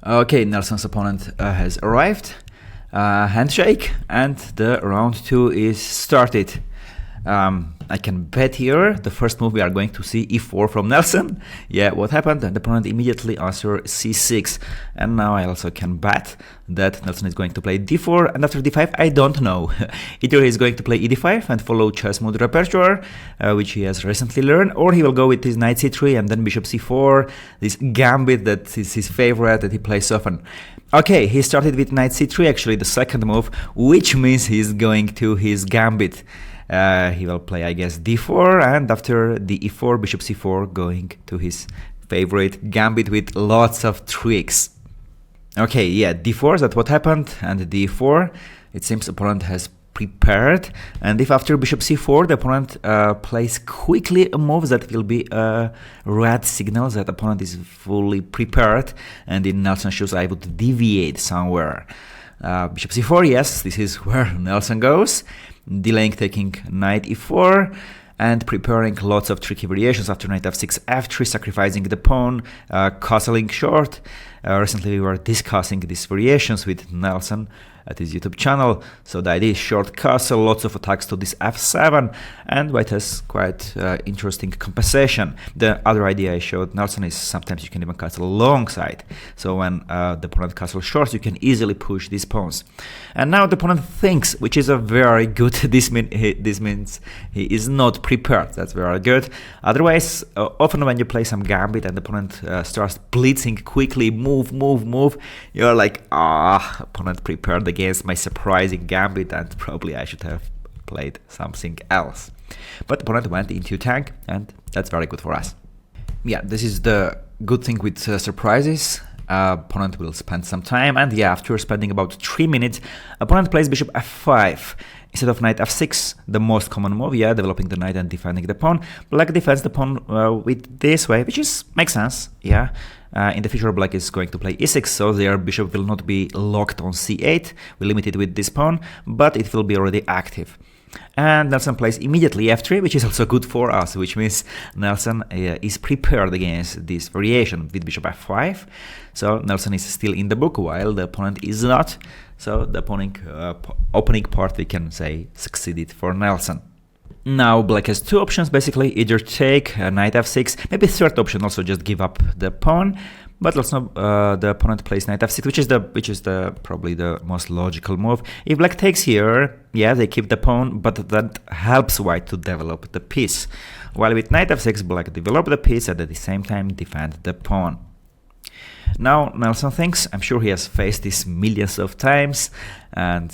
Okay, Nelson's opponent has arrived. Handshake, and the round 2 is started. I can bet here the first move we are going to see e4 from Nelson. Yeah, what happened? The opponent immediately answered c6, and now I also can bet that Nelson is going to play d4, and after d5 I don't know. Either he's going to play e d5 and follow chess mode repertoire, which he has recently learned, or he will go with his knight c3 and then bishop c4, this gambit that is his favorite that he plays often. Okay, he started with knight c3, actually the second move, which means he's going to his gambit. He will play, I guess, d4, and after the e4, bishop c4, going to his favorite gambit with lots of tricks. Okay, yeah, d4, that's what happened, and d4, it seems opponent has prepared, and if after bishop c4 the opponent plays quickly a move, that will be a red signal that opponent is fully prepared, and in Nelson's shoes I would deviate somewhere. Bishop c4, yes, this is where Nelson goes, delaying taking knight e4, and preparing lots of tricky variations after knight f6, f3, sacrificing the pawn, castling short. Recently we were discussing these variations with Nelson at his YouTube channel. So the idea is short castle, lots of attacks to this f7, and white has quite interesting compensation. The other idea I showed Nelson is sometimes you can even castle alongside. So when the opponent castles short, you can easily push these pawns. And now the opponent thinks, which is a very good, this means he is not prepared. That's very good. Otherwise, often when you play some gambit and the opponent starts blitzing quickly, move, you're like, opponent prepared against my surprising gambit, and probably I should have played something else. But the opponent went into tank, and that's very good for us. Yeah, this is the good thing with surprises. Opponent will spend some time, and yeah, after spending about 3 minutes, opponent plays bishop f5 instead of knight f6, the most common move. Yeah, developing the knight and defending the pawn. Black defends the pawn with this way, which makes sense. Yeah. In the future, black is going to play e6, so their bishop will not be locked on c8. We limit it with this pawn, but it will be already active. And Nelson plays immediately f3, which is also good for us, which means Nelson is prepared against this variation with bishop f5. So Nelson is still in the book, while the opponent is not. So the opening part, we can say, succeeded for Nelson. Now black has two options, basically, either take knight f6, maybe third option also just give up the pawn, but also the opponent plays knight f6, which is probably the most logical move. If black takes here, yeah, they keep the pawn, but that helps white to develop the piece. While with knight f6, black develop the piece and at the same time defend the pawn. Now Nelson thinks, I'm sure he has faced this millions of times, and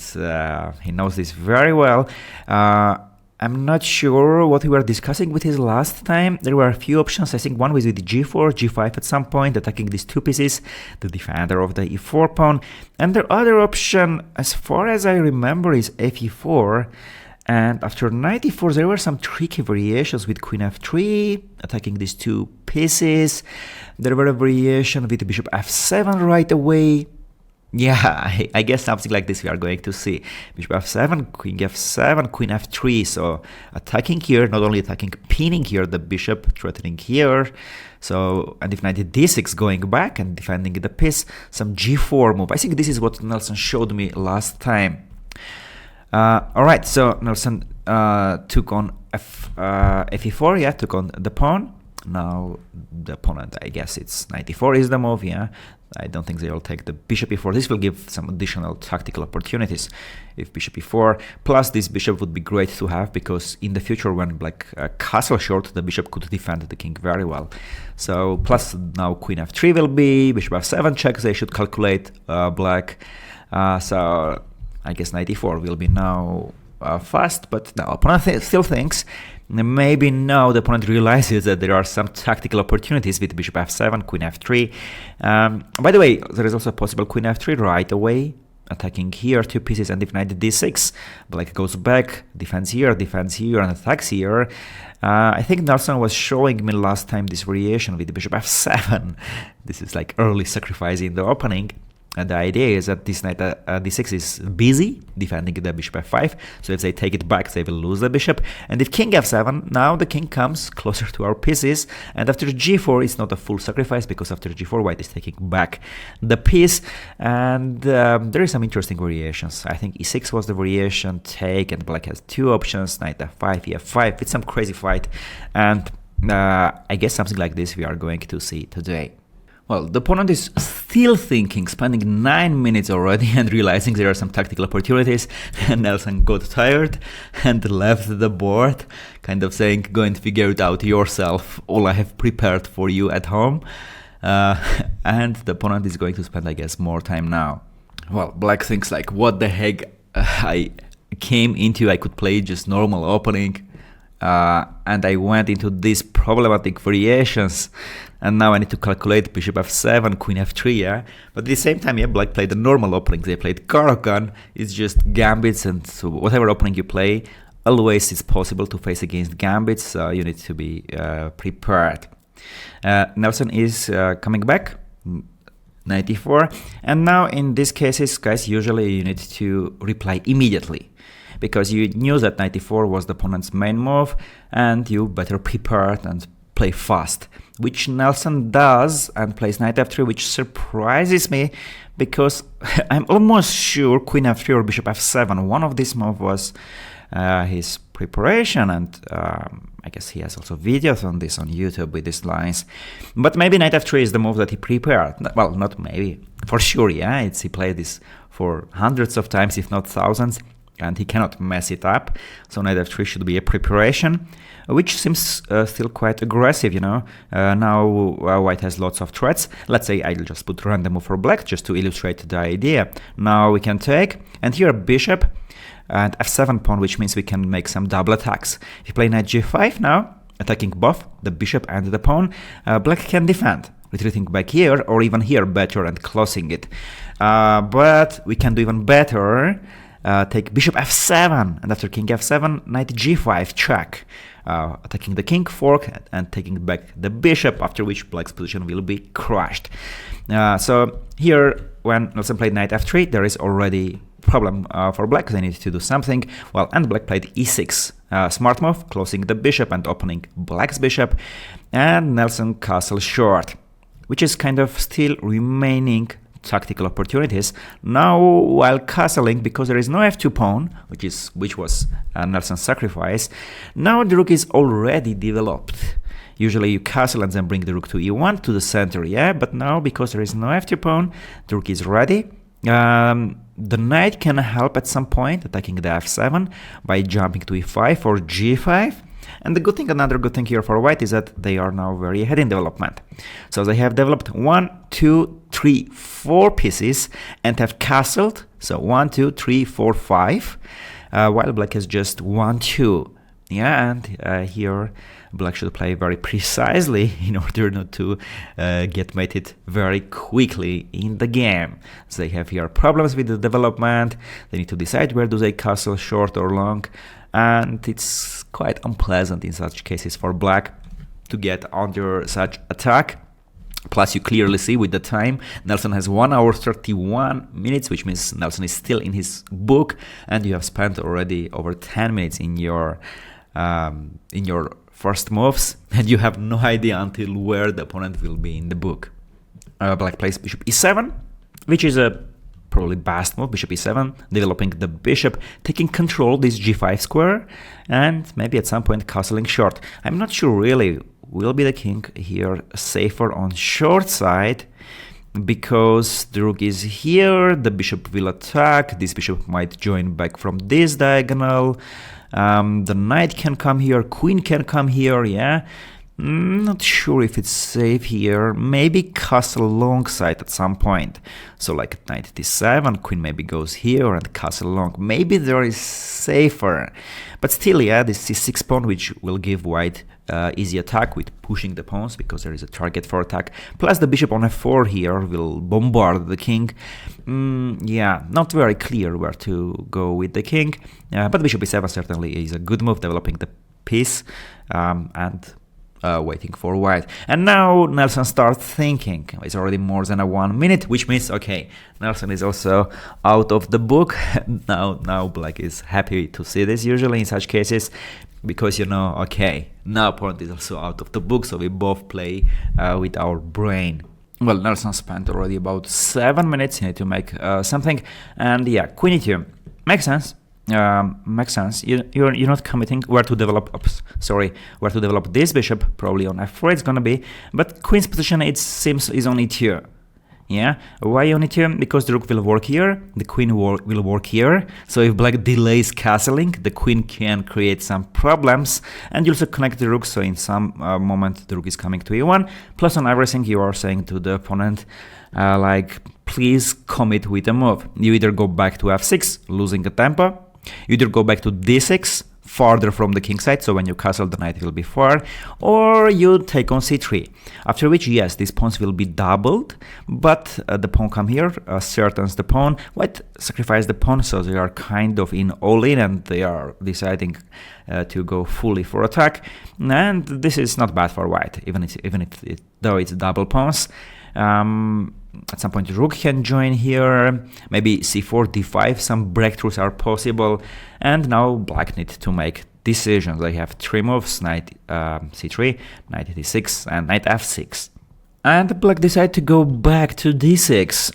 he knows this very well. I'm not sure what we were discussing with his last time. There were a few options. I think one was with g4, g5 at some point, attacking these two pieces, the defender of the e4 pawn. And the other option, as far as I remember, is fe4. And after knight e4, there were some tricky variations with queen f3, attacking these two pieces. There were a variation with bishop f7 right away. Yeah, I guess something like this we are going to see. Bishop f7, queen f3, so attacking here, not only attacking, pinning here the bishop, threatening here. So, and if knight d6 going back and defending the piece, some g4 move. I think this is what Nelson showed me last time. Alright, so Nelson took on fe4, yeah, took on the pawn. Now the opponent, I guess it's knight e4 is the move, yeah. I don't think they will take the bishop e4. This will give some additional tactical opportunities if bishop e4. Plus this bishop would be great to have, because in the future when black castle short, the bishop could defend the king very well. So plus now queen f3 will be, bishop f7 checks, they should calculate black. So I guess knight e4 will be now fast, but now opponent still thinks. Maybe now the opponent realizes that there are some tactical opportunities with bishop f7, queen f3. By the way, there is also a possible queen f3 right away, attacking here two pieces, and if knight d6, black goes back, defends here, and attacks here. I think Nelson was showing me last time this variation with bishop f7. This is like early sacrifice in the opening. And the idea is that this knight d6 is busy defending the bishop f5, so if they take it back, they will lose the bishop. And if king f7, now the king comes closer to our pieces, and after g4, it's not a full sacrifice, because after g4, white is taking back the piece, and there is some interesting variations. I think e6 was the variation, take, and black has two options, knight f5, e5, it's some crazy fight, and I guess something like this we are going to see today. Well, the opponent is still thinking, spending 9 minutes already and realizing there are some tactical opportunities, and Nelson got tired and left the board, kind of saying, go and figure it out yourself, all I have prepared for you at home. And the opponent is going to spend, I guess, more time now. Well, black thinks like, what the heck, I came into, I could play just normal opening, and I went into these problematic variations, and now I need to calculate bishop f7, queen f3, yeah? But at the same time, yeah, black played the normal opening, they played Skyrocket, it's just gambits, and so whatever opening you play, always it's possible to face against gambits, so you need to be prepared. Nelson is coming back, 94, and now in these cases, guys, usually you need to reply immediately, because you knew that 94 was the opponent's main move, and you better prepare and play fast, which Nelson does, and plays knight f3, which surprises me, because I'm almost sure queen f3 or bishop f7, one of these moves was his preparation, and I guess he has also videos on this on YouTube with these lines, but maybe knight f3 is the move that he prepared. Well, not maybe, for sure, yeah, he played this for hundreds of times, if not thousands, and he cannot mess it up, so knight f3 should be a preparation, which seems still quite aggressive, you know. Now white has lots of threats. Let's say I'll just put random move for black just to illustrate the idea. Now we can take, and here bishop and f7 pawn, which means we can make some double attacks. If you play knight g5 now, attacking both the bishop and the pawn, black can defend, retreating back here, or even here better and closing it. But we can do even better, take bishop f7, and after king f7, knight g5 check, attacking the king, fork, and taking back the bishop, after which black's position will be crushed. So here, when Nelson played knight f3, there is already problem for black, they need to do something. Well, and black played e6, smart move, closing the bishop and opening black's bishop, and Nelson castle short, which is kind of still remaining tactical opportunities. Now, while castling, because there is no f2 pawn, which was Nelson's sacrifice, now the rook is already developed. Usually you castle and then bring the rook to e1 to the center, yeah, but now because there is no f2 pawn, the rook is ready. The knight can help at some point, attacking the f7 by jumping to e5 or g5. And the good thing, another good thing here for white is that they are now very ahead in development. So they have developed 1, 2, 3, 4 pieces and have castled. So 1, 2, 3, 4, 5, while black has just 1, 2. Yeah, and here black should play very precisely in order not to get mated very quickly in the game. So they have here problems with the development. They need to decide where do they castle, short or long, and it's quite unpleasant in such cases for black to get under such attack. Plus, you clearly see with the time, Nelson has 1 hour 31 minutes, which means Nelson is still in his book, and you have spent already over 10 minutes in your first moves, and you have no idea until where the opponent will be in the book. Black plays bishop e7, which is a probably best move, bishop e7, developing the bishop, taking control this g5 square, and maybe at some point castling short. I'm not sure really, will be the king here safer on short side, because the rook is here, the bishop will attack, this bishop might join back from this diagonal, the knight can come here, queen can come here, yeah. Not sure if it's safe here. Maybe castle long side at some point. So like knight d7, queen maybe goes here and castle long. Maybe there is safer. But still, yeah, this c6 pawn, which will give white easy attack with pushing the pawns, because there is a target for attack. Plus the bishop on f4 here will bombard the king. Yeah, not very clear where to go with the king. But bishop e7 certainly is a good move, developing the piece. And waiting for white. And now Nelson starts thinking. It's already more than a 1 minute, which means, okay, Nelson is also out of the book. now black is happy to see this usually in such cases, because you know, okay, now opponent is also out of the book, so we both play with our brain. Well, Nelson spent already about 7 minutes. He need to make something, and yeah, queen e2 makes sense. Makes sense. You're not committing where to develop. Where to develop this bishop. Probably on f4 it's gonna be, but queen's position it seems is on e2. Yeah, why on e2? Because the rook will work here, the queen will work here. So if black delays castling, the queen can create some problems, and you also connect the rook. So in some moment the rook is coming to e1. Plus on everything you are saying to the opponent, like, please commit with a move. You either go back to f6, losing a tempo. You either go back to d6, farther from the king side, so when you castle the knight will be far, or you take on c3, after which, yes, these pawns will be doubled, but the pawn come here, certains the pawn, white sacrifice the pawn, so they are kind of in all-in, and they are deciding to go fully for attack, and this is not bad for white, even though it's double pawns. At some point rook can join here, maybe c4, d5, some breakthroughs are possible, and now black needs to make decisions. They have 3 moves, knight c3, knight d6, and knight f6. And black decide to go back to d6.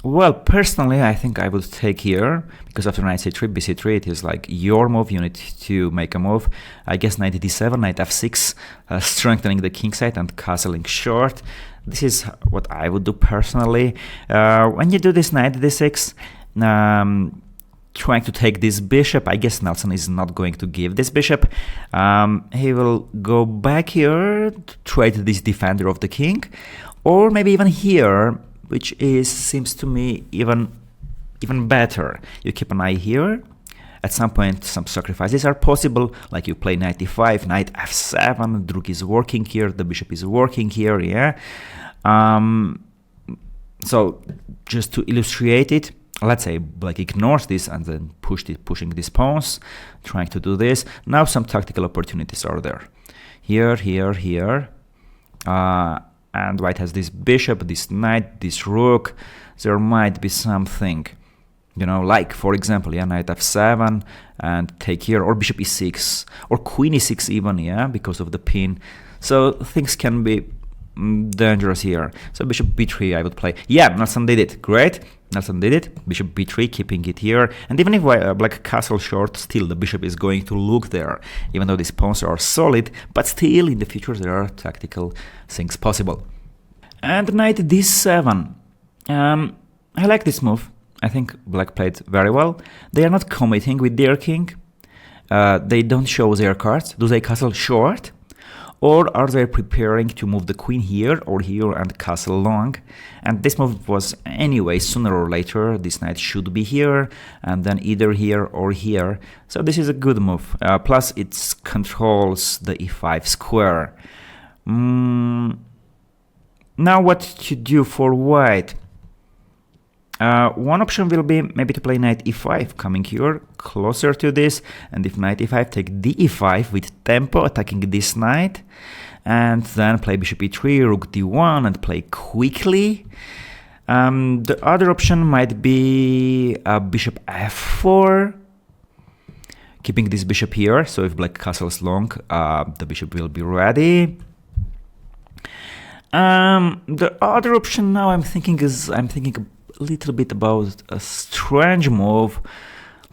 Well, personally, I think I would take here, because after knight c3, bc3, it is like your move, you need to make a move. I guess knight d7, knight f6, strengthening the king side and castling short. This is what I would do personally. When you do this knight d6, trying to take this bishop, I guess Nelson is not going to give this bishop. He will go back here to trade this defender of the king, or maybe even here, which seems to me even better. You keep an eye here. At some point, some sacrifices are possible, like you play knight e5, knight f7, the rook is working here, the bishop is working here, yeah. So, just to illustrate it, let's say black ignores this and then pushing these pawns, trying to do this. Now some tactical opportunities are there. Here, here, here. And white has this bishop, this knight, this rook. There might be something, you know, like, for example, yeah, knight f7 and take here, or bishop e6, or queen e6 even, yeah, because of the pin. So things can be dangerous here. So bishop b3 I would play. Yeah, Nelson did it. Great. Nelson did it. Bishop b3, keeping it here. And even if black castle short, still the bishop is going to look there. Even though these pawns are solid, but still in the future there are tactical things possible. And knight d7. I like this move. I think black played very well. They are not committing with their king. They don't show their cards. Do they castle short? Or are they preparing to move the queen here or here and castle long? And this move was anyway, sooner or later, this knight should be here, and then either here or here. So this is a good move. Plus it controls the e5 square. Now what to do for white? One option will be maybe to play knight e5, coming here closer to this, and if knight e5, take d5 with tempo, attacking this knight, and then play bishop e3, rook d1, and play quickly. The other option might be bishop f4, keeping this bishop here, so if black castles long, the bishop will be ready. The other option now I'm thinking a little bit about a strange move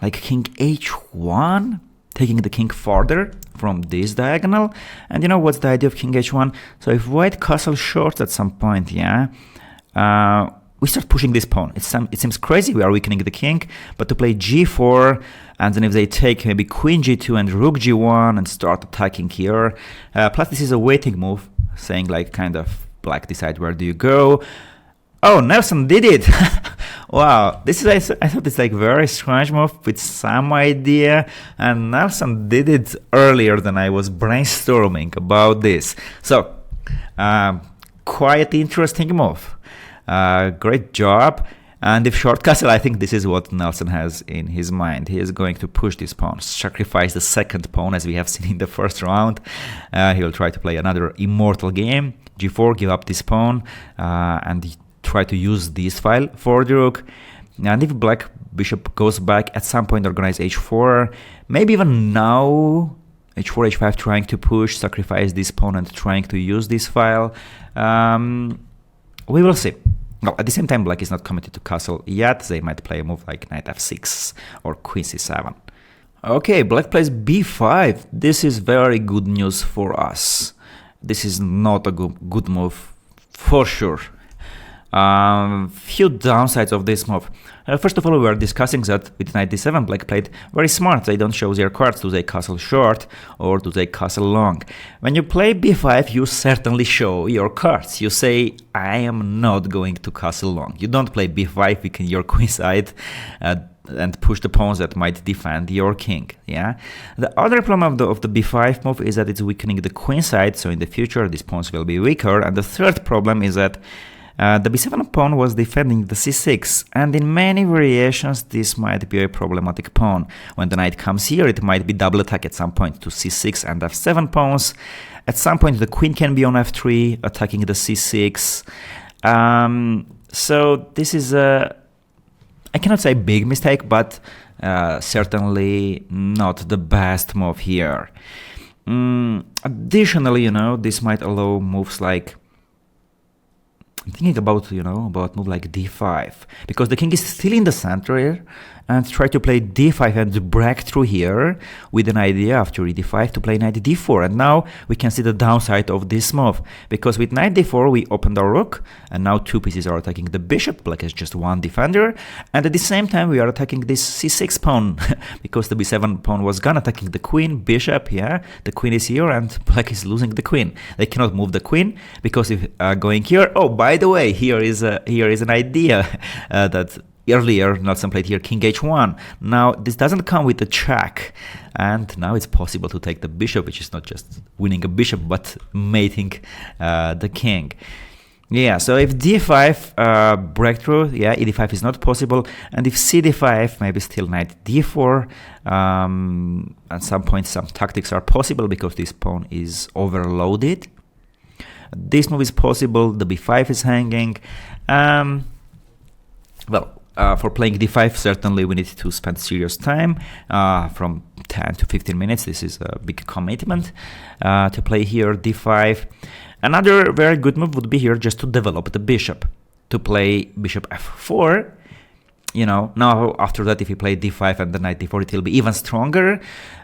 like king h1, taking the king farther from this diagonal. And you know what's the idea of king h1? So if white castle short at some point, yeah, we start pushing this pawn. It seems crazy, we are weakening the king, but to play g4, and then if they take maybe queen g2 and rook g1 and start attacking here, plus this is a waiting move, saying like kind of black decide where do you go. Oh, Nelson did it! Wow, this is I thought it's like very strange move with some idea, and Nelson did it earlier than I was brainstorming about this. So, quite interesting move. Great job. And if short castle, I think this is what Nelson has in his mind. He is going to push this pawn, sacrifice the second pawn, as we have seen in the first round. He will try to play another immortal game. G4, give up this pawn, and try to use this file for the rook. And if black bishop goes back, at some point organize h4, maybe even now h4, h5, trying to push, sacrifice this pawn and trying to use this file. We will see. Well, at the same time, black is not committed to castle yet. They might play a move like knight f6 or queen c7. Okay, black plays b5. This is very good news for us. This is not a good move for sure. Few downsides of this move. First of all, we were discussing that with knight d7, black played very smart. They don't show their cards. Do they castle short or do they castle long? When you play b5, you certainly show your cards. You say, I am not going to castle long. You don't play b5, weaken your queen side, and push the pawns that might defend your king. Yeah. The other problem of the b5 move is that it's weakening the queen side, so in the future these pawns will be weaker. And the third problem is that the b7 pawn was defending the c6, and in many variations this might be a problematic pawn. When the knight comes here, it might be double attack at some point to c6 and f7 pawns. At some point the queen can be on f3, attacking the c6. So this is a, I cannot say big mistake, but certainly not the best move here. Additionally, this might allow moves like, I'm thinking about, about move like d5, because the king is still in the center here, and try to play d5 and break through here with an idea after e5 to play knight d4. And now we can see the downside of this move, because with knight d4 we opened our rook, and now two pieces are attacking the bishop. Black has just one defender, and at the same time we are attacking this c6 pawn, because the b7 pawn was gone, attacking the queen, bishop. Yeah, the queen is here and black is losing the queen. They cannot move the queen, because if going here, oh, by the way, here is an idea that earlier Nelson played here king h1. Now this doesn't come with a check, and now it's possible to take the bishop, which is not just winning a bishop but mating the king. Yeah, so if d5 breakthrough, yeah, e5 is not possible, and if cd5, maybe still knight d4. At some point some tactics are possible because this pawn is overloaded. This move is possible, the b5 is hanging. For playing d5, certainly we need to spend serious time, from 10 to 15 minutes. This is a big commitment to play here d5. Another very good move would be here just to develop the bishop, to play bishop f4. Now after that, if you play d5 and the knight d4, it will be even stronger.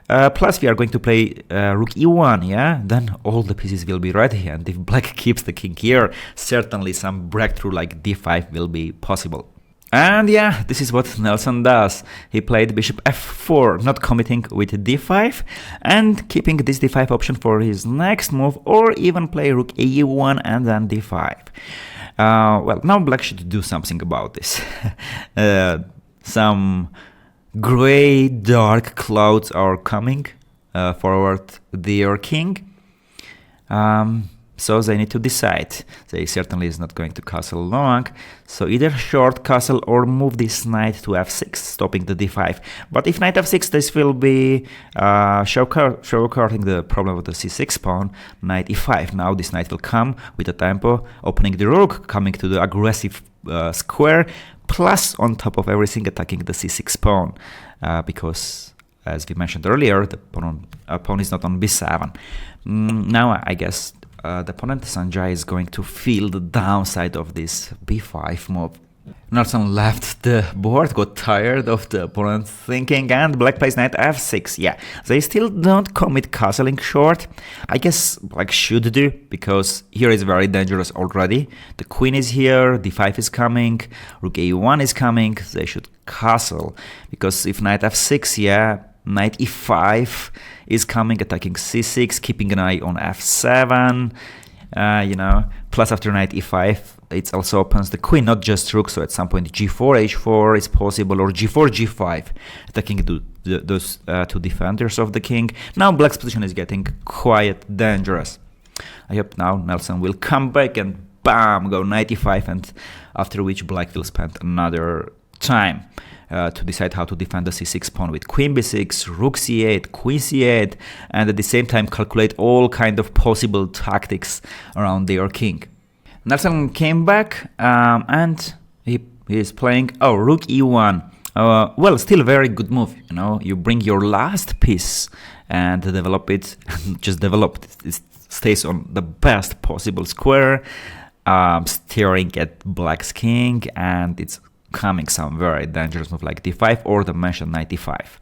Plus we are going to play rook e1, yeah? Then all the pieces will be ready, and if black keeps the king here, certainly some breakthrough like d5 will be possible. And yeah, this is what Nelson does. He played bishop f4, not committing with d5, and keeping this d5 option for his next move, or even play rook e1 and then d5. Well, now black should do something about this. Some gray, dark clouds are coming forward their king. So they need to decide. They certainly is not going to castle long, so either short castle or move this knight to f6, stopping the d5. But if knight f6, this will be showcasing the problem of the c6 pawn, knight e5. Now this knight will come with a tempo, opening the rook, coming to the aggressive square, plus on top of everything attacking the c6 pawn, because as we mentioned earlier, the pawn is not on b7. Now I guess the opponent Sanjay is going to feel the downside of this b5 move. Nelson left the board, got tired of the opponent thinking, and black plays knight f6. Yeah, they still don't commit castling short. I guess black should do, because here is very dangerous already. The queen is here, d5 is coming, rook a1 is coming. They should castle, because if knight f6, yeah, knight e5 is coming, attacking c6, keeping an eye on f7, plus after knight e5, it also opens the queen, not just rook, so at some point g4, h4 is possible, or g4, g5, attacking those two defenders of the king. Now black's position is getting quite dangerous. I hope now Nelson will come back and bam, go 95, and after which black will spend another time to decide how to defend the c6 pawn with queen b6, rook c8, queen c8, and at the same time calculate all kind of possible tactics around their king. Nelson came back and he is playing rook e1. Well, still a very good move, you know. You bring your last piece and develop it, just develop it. It stays on the best possible square, staring at black's king, and it's coming some very dangerous move like d5 or the mentioned knight e5.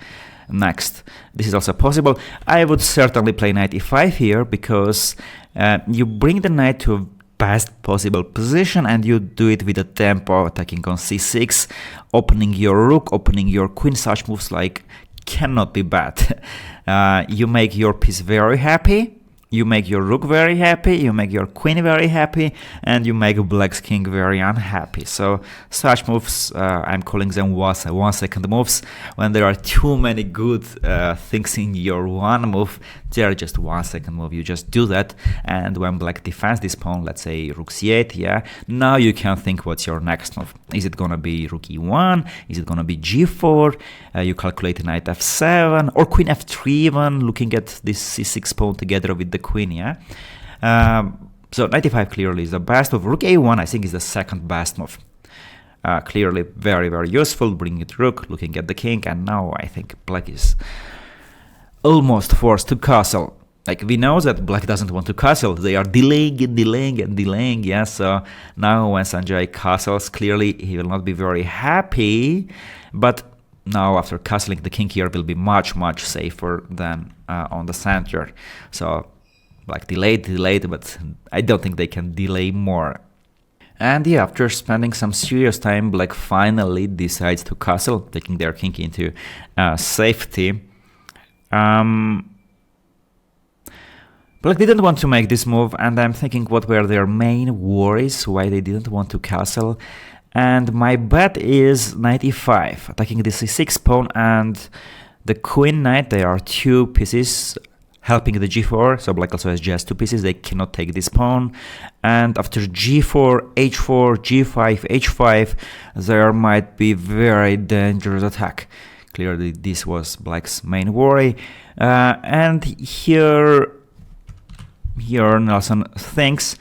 Next, this is also possible. I would certainly play knight e5 here because you bring the knight to a best possible position and you do it with a tempo, attacking on c6, opening your rook, opening your queen. Such moves like cannot be bad. You make your piece very happy, you make your rook very happy, you make your queen very happy, and you make black's king very unhappy. So such moves, I'm calling them 1 second moves. When there are too many good things in your one move, they are just 1 second move. You just do that, and when black defends this pawn, let's say rook c8, yeah, now you can think what's your next move. Is it gonna be rook e1? Is it gonna be g4? You calculate knight f7 or queen f3 even, looking at this c6 pawn together with the queen, yeah. So knight e5 clearly is the best move. Rook a1 I think is the second best move. Clearly very, very useful, bringing it rook, looking at the king, and now I think black is almost forced to castle. Like, we know that black doesn't want to castle, they are delaying and delaying and delaying, yeah. So now when Sanjay castles, clearly he will not be very happy, but now after castling, the king here will be much, much safer than on the center. So black delayed, but I don't think they can delay more. And yeah, after spending some serious time, black finally decides to castle, taking their king into safety. Black didn't want to make this move, and I'm thinking what were their main worries, why they didn't want to castle. And my bet is knight e5, attacking the c6 pawn and the queen knight. There are 2 pieces helping the g4, so black also has just 2 pieces, they cannot take this pawn. And after g4, h4, g5, h5, there might be very dangerous attack. Clearly this was black's main worry. And here Nelson thinks,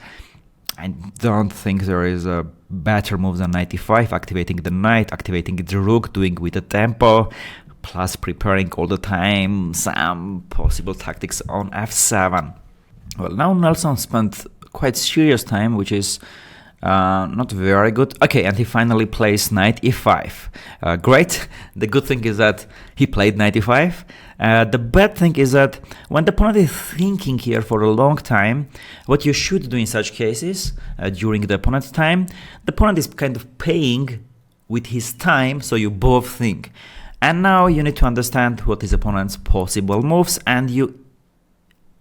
I don't think there is a better move than knight e5, activating the knight, activating the rook, doing with the tempo, plus preparing all the time some possible tactics on f7. Well, now Nelson spent quite serious time, which is not very good. Okay, and he finally plays knight e5. Great. The good thing is that he played knight e5. The bad thing is that when the opponent is thinking here for a long time, what you should do in such cases during the opponent's time, the opponent is kind of paying with his time, so you both think. And now you need to understand what is opponent's possible moves, and you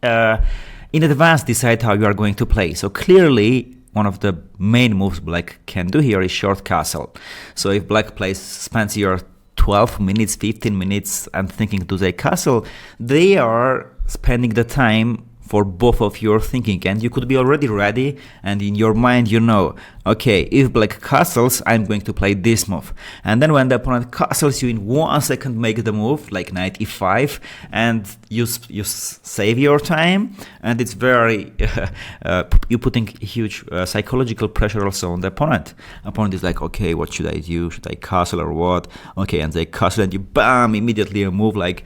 in advance decide how you are going to play. So clearly one of the main moves black can do here is short castle. So if black spends here 12 minutes, 15 minutes and thinking to the castle, they are spending the time for both of your thinking, and you could be already ready, and in your mind you know, okay, if black castles, I'm going to play this move. And then when the opponent castles, you in 1 second make the move, like knight e5, and you save your time, and it's very, you're putting huge psychological pressure also on the opponent. Opponent is like, okay, what should I do? Should I castle or what? Okay, and they castle, and you bam, immediately a move like,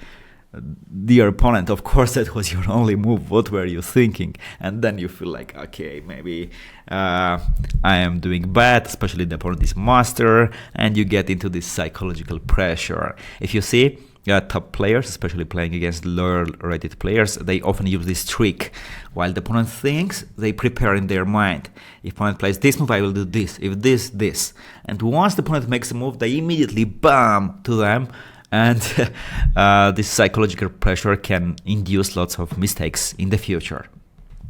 dear opponent, of course that was your only move, what were you thinking? And then you feel like, okay, maybe I am doing bad, especially the opponent is master, and you get into this psychological pressure. If you see top players, especially playing against lower rated players, they often use this trick. While the opponent thinks, they prepare in their mind. If opponent plays this move, I will do this, if this. And once the opponent makes a move, they immediately bam to them. And this psychological pressure can induce lots of mistakes in the future.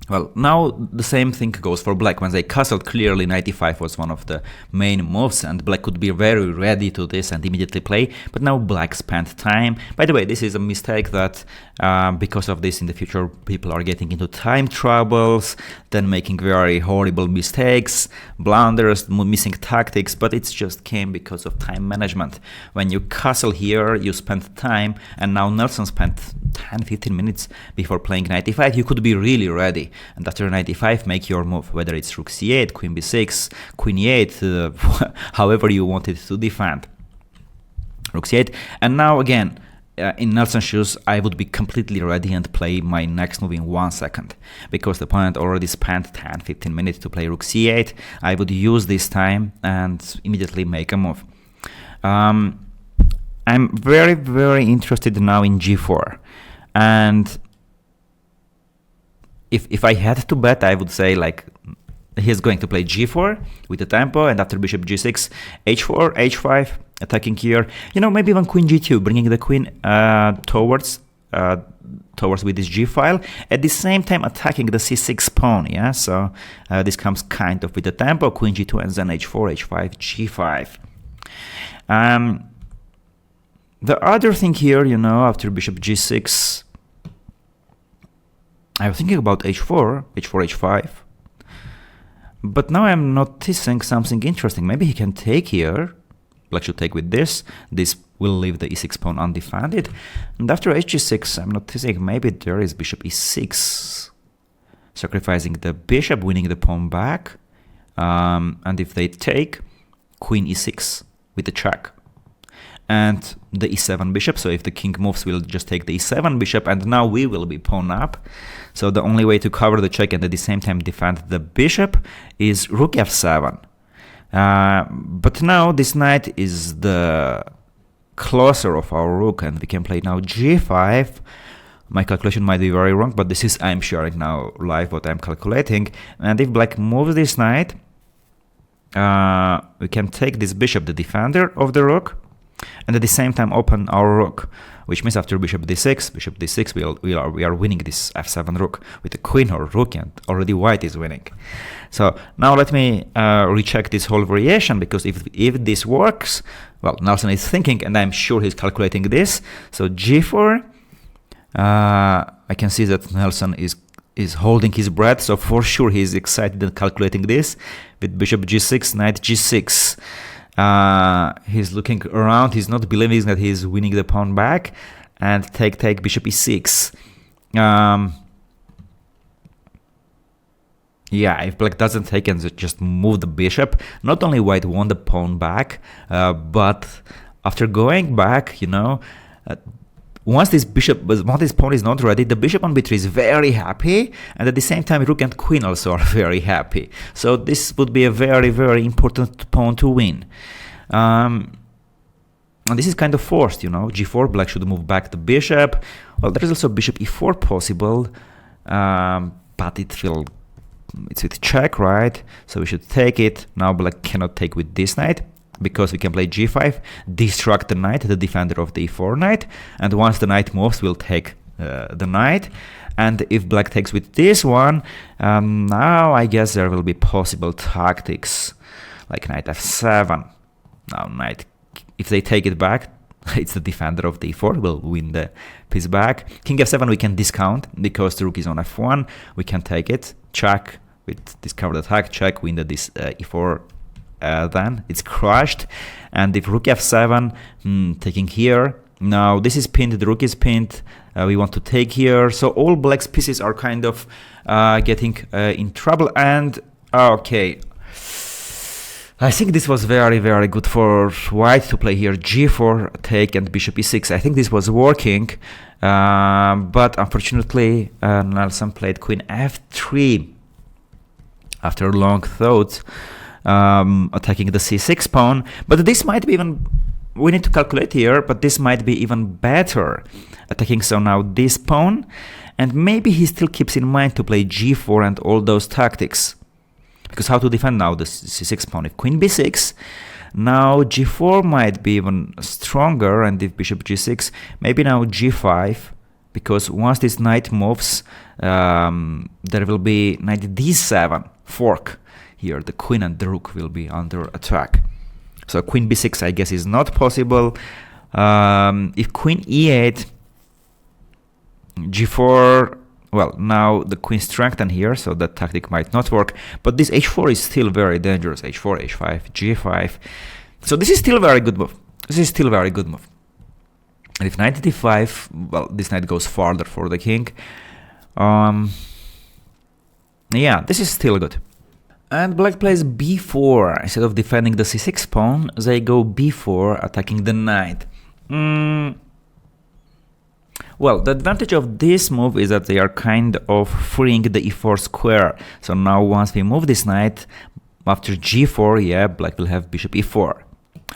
Well, now the same thing goes for black. When they castled, clearly knight e5 was one of the main moves, and black could be very ready to this and immediately play, but now black spent time. By the way, this is a mistake that because of this in the future people are getting into time troubles, then making very horrible mistakes, blunders, missing tactics, but it just came because of time management. When you castle here, you spend time, and now Nelson spent 10-15 minutes before playing knight e5. You could be really ready, and after knight e5 make your move, whether it's rook c8, queen b6, queen e8, however you want it to defend. Rook c8, and now again in Nelson's shoes I would be completely ready and play my next move in 1 second, because the opponent already spent 10-15 minutes to play rook c8. I would use this time and immediately make a move. I'm very interested now in g4, and if I had to bet, I would say like he's going to play g4 with the tempo, and after bishop g6, h4, h5, attacking here. You know, maybe even queen g2, bringing the queen towards with this g file. At the same time, attacking the c6 pawn. Yeah, so this comes kind of with the tempo. Queen g2 and then h4, h5, g5. The other thing here, you know, after bishop g6, I was thinking about h4, h5. But now I'm noticing something interesting. Maybe he can take here. Black should take with this. This will leave the e6 pawn undefended. And after hg6, I'm noticing maybe there is bishop e6, sacrificing the bishop, winning the pawn back. And if they take, queen e6 with the check. And the e7 bishop, so if the king moves, we'll just take the e7 bishop, and now we will be pawn up. So the only way to cover the check and at the same time defend the bishop is rook f7. But now this knight is the closer of our rook, and we can play now g5. My calculation might be very wrong, but this is, I'm sharing now live what I'm calculating. And if black moves this knight, we can take this bishop, the defender of the rook, and at the same time open our rook, which means after bishop d6, we are winning this f7 rook with the queen or rook, and already white is winning. So now let me recheck this whole variation, because if this works, well, Nelson is thinking, and I'm sure he's calculating this. So g4, I can see that Nelson is holding his breath, so for sure he's excited and calculating this with bishop g6, knight g6. He's looking around, he's not believing that he's winning the pawn back, and take bishop e6. Yeah, if black doesn't take and just move the bishop, not only white won the pawn back, but after going back, you know, once this pawn is not ready, the bishop on b3 is very happy, and at the same time rook and queen also are very happy. So this would be a very important pawn to win. And this is kind of forced, you know. g4, black should move back the bishop. Well, there is also bishop e4 possible, but it's with check, right? So we should take it. Now black cannot take with this knight, because we can play g5, distract the knight, the defender of the e4 knight, and once the knight moves, we'll take the knight. And if black takes with this one, now I guess there will be possible tactics, like knight f7. Now knight, if they take it back, it's the defender of the e4, will win the piece back. King f7 we can discount, because the rook is on f1, we can take it, check, with discovered attack, check, win the e4, then it's crushed. And if rook f7, taking here, now this is pinned, the rook is pinned, we want to take here, so all black's pieces are kind of getting in trouble. And okay, I think this was very good for white to play here g4, take, and bishop e6. I think this was working, but unfortunately Nelson played queen f3 after long thought, attacking the c6 pawn. But this might be even, we need to calculate here, but this might be even better, attacking so now this pawn, and maybe he still keeps in mind to play g4 and all those tactics. Because how to defend now the c6 pawn? If queen b6, now g4 might be even stronger, and if bishop g6, maybe now g5, because once this knight moves, there will be knight d7 fork. Here the queen and the rook will be under attack. So queen b6 I guess is not possible. If queen e8, g4, well, now the queen strengthened here, so that tactic might not work, but this h4 is still very dangerous. h4, h5, g5. So this is still a very good move. This is still a very good move. And if knight d5, well, this knight goes farther for the king. Yeah, this is still good. And black plays b4. Instead of defending the c6 pawn, they go b4, attacking the knight. Well, the advantage of this move is that they are kind of freeing the e4 square. So now once we move this knight, after g4, yeah, black will have bishop e4.